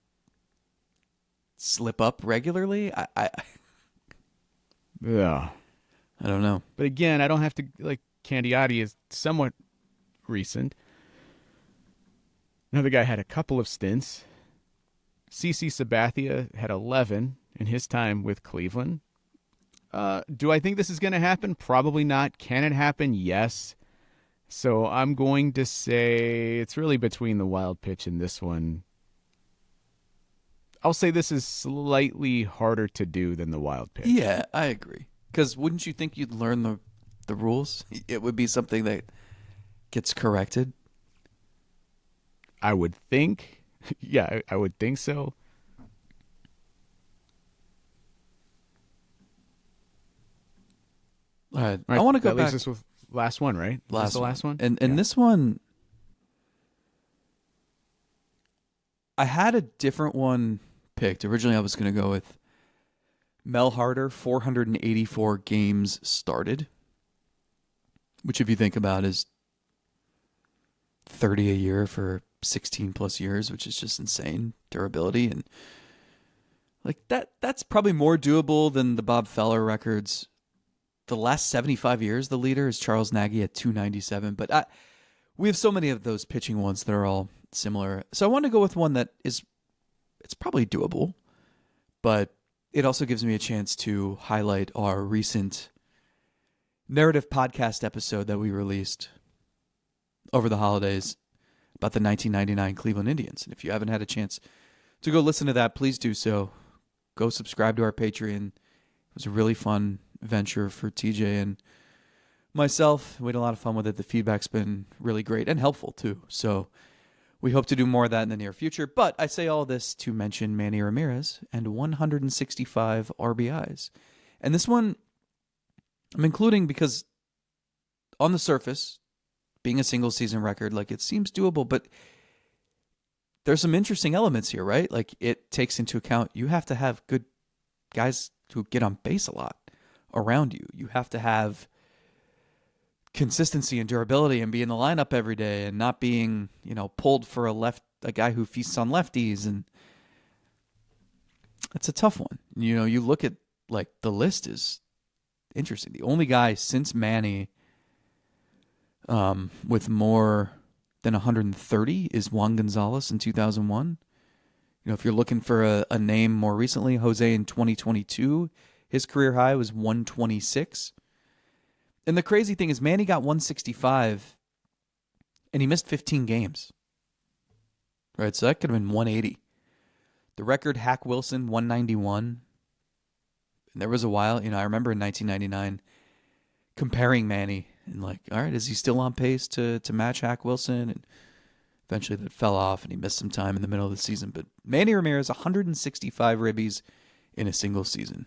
slip up regularly? Yeah. I don't know. But again, I don't have to, like, Candiotti is somewhat recent. Another guy had a couple of stints. CC Sabathia had 11 in his time with Cleveland. Do I think this is going to happen? Probably not. Can it happen? Yes. So I'm going to say it's really between the wild pitch and this one. I'll say this is slightly harder to do than the wild pitch. Yeah, I agree. Because wouldn't you think you'd learn the rules? It would be something that gets corrected. I would think. Yeah, I would think so. All right. All right, I want to go that back. leaves us with last one, right? Is this the last one? And Yeah. this one, I had a different one picked. Originally, I was going to go with Mel Harder, 484 games started, which if you think about is 30 a year for 16 plus years, which is just insane durability. And like that's probably more doable than the Bob Feller records. The last 75 years, the leader is Charles Nagy at 297. But we have so many of those pitching ones that are all similar. So I want to go with one that it's probably doable, but it also gives me a chance to highlight our recent narrative podcast episode that we released over the holidays about the 1999 Cleveland Indians. And if you haven't had a chance to go listen to that, please do so. Go subscribe to our Patreon. It was a really fun venture for TJ and myself. We had a lot of fun with it. The feedback's been really great and helpful too. So we hope to do more of that in the near future. But I say all this to mention Manny Ramirez and 165 RBIs. And this one I'm including because on the surface, being a single season record, like it seems doable, but there's some interesting elements here, right? Like it takes into account you have to have good guys who get on base a lot around you. You have to have consistency and durability and be in the lineup every day and not being, pulled for a guy who feasts on lefties. And it's a tough one. You look at like the list is interesting. The only guy since Manny with more than 130 is Juan Gonzalez in 2001. If you're looking for a name more recently, Jose in 2022, his career high was 126. And the crazy thing is Manny got 165 and he missed 15 games. Right, so that could have been 180. The record, Hack Wilson, 191. And there was a while, I remember in 1999 comparing Manny and like, all right, is he still on pace to match Hack Wilson? And eventually that fell off and he missed some time in the middle of the season. But Manny Ramirez, 165 ribbies in a single season.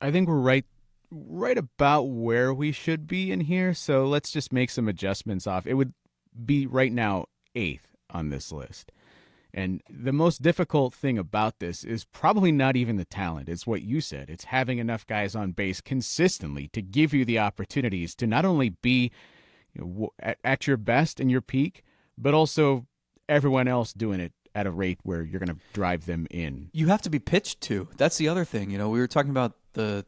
I think we're right about where we should be in here. So let's just make some adjustments off. It would be right now 8th on this list. And the most difficult thing about this is probably not even the talent. It's what you said. It's having enough guys on base consistently to give you the opportunities to not only be at your best and your peak, but also everyone else doing it at a rate where you're going to drive them in. You have to be pitched to. That's the other thing. We were talking about the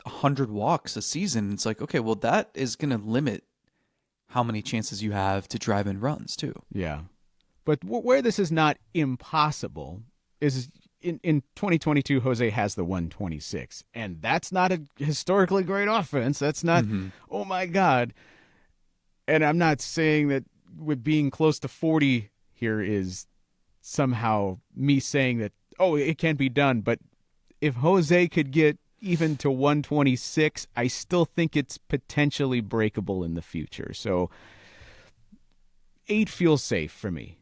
100 walks a season. It's like, okay, well, that is going to limit how many chances you have to drive in runs too. Yeah. But where this is not impossible is in 2022, Jose has the 126. And that's not a historically great offense. That's not, oh my God. And I'm not saying that with being close to 40 here is somehow me saying that, oh, it can't be done. But if Jose could get even to 126, I still think it's potentially breakable in the future. So 8 feels safe for me.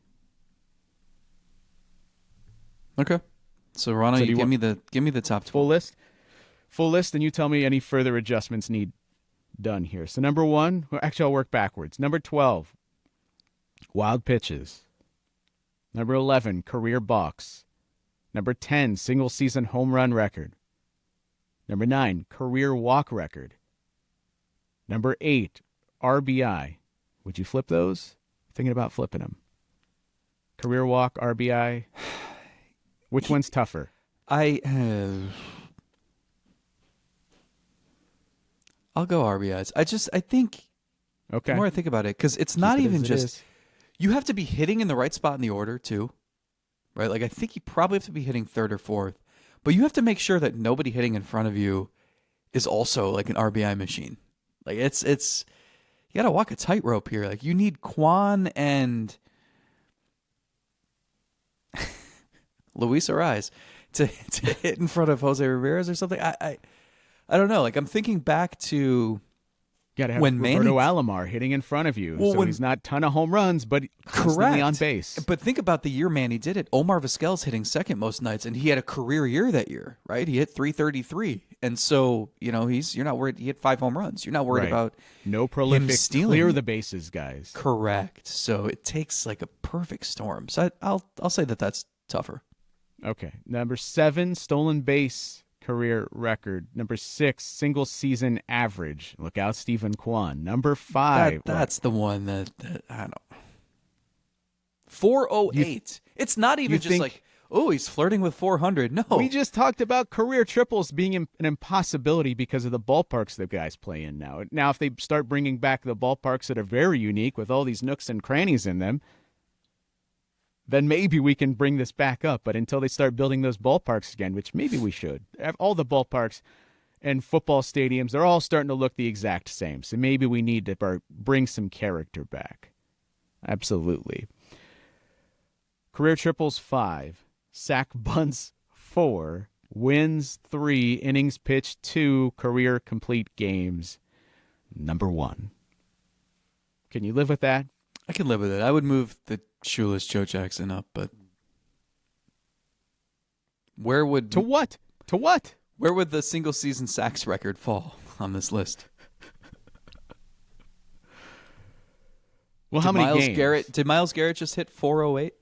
Okay. So Rana, give me the top 12. Full list, and you tell me any further adjustments need done here. So number 1, well, actually I'll work backwards. Number 12, wild pitches. Number 11, career balks. Number 10, single season home run record. Number 9, career walk record. Number 8, RBI. Would you flip those? Thinking about flipping them. Career walk, RBI. Which one's tougher? I'll go RBIs. I think Okay. the more I think about it, because it's not Keep it even as it just is. you have to be hitting in the right spot in the order too, right? Like I think you probably have to be hitting third or fourth, but you have to make sure that nobody hitting in front of you is also like an RBI machine. Like it's you got to walk a tightrope here. Like you need Quan and Luis Ariz to hit in front of Jose Ramirez or something. I don't know. Like I'm thinking back to Got to have when Roberto Manny- Alomar hitting in front of you. Well, so when- he's not a ton of home runs, but constantly on base. But think about the year Manny did it. Omar Vizquel's hitting second most nights, and he had a career year that year, right? He hit 333, and so you're not worried. He hit 5 home runs. You're not worried Right. about No prolific, stealing. clear the bases guys. correct. So it takes like a perfect storm. So I'll say that that's tougher. Okay. Number 7, stolen base career record. Number 6, single season average. Look out, Stephen Kwan. Number 5. That's the one that I don't know. 408. It's not even you just think- like, oh, he's flirting with 400. No. We just talked about career triples being an impossibility because of the ballparks the guys play in now. Now, if they start bringing back the ballparks that are very unique with all these nooks and crannies in them, then maybe we can bring this back up. But until they start building those ballparks again, which maybe we should, all the ballparks and football stadiums, they're all starting to look the exact same. So maybe we need to bring some character back. Absolutely. Career triples 5, sack bunts 4, wins 3, innings pitched 2, career complete games number 1. Can you live with that? I can live with it. I would move the shoeless Joe Jackson up, but where would To what? To what? where would the single season sacks record fall on this list? Well, how many games? Did Miles Garrett just hit 408?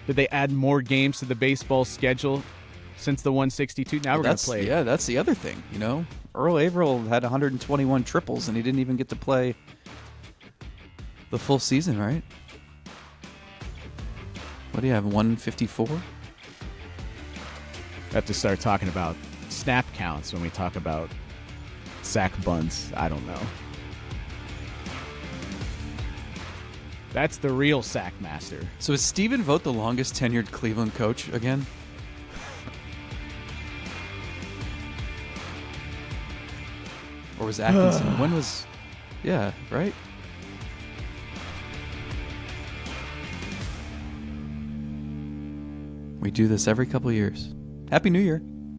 Did they add more games to the baseball schedule since the 162? Now we're going to play. Yeah, that's the other thing. Earl Averill had 121 triples, and he didn't even get to play the full season, right? What do you have, 154? Have to start talking about snap counts when we talk about sack bunts. I don't know. That's the real sack master. So is Steven Vogt the longest tenured Cleveland coach again? Or was Atkinson? When was... Yeah, right? We do this every couple of years. Happy New Year.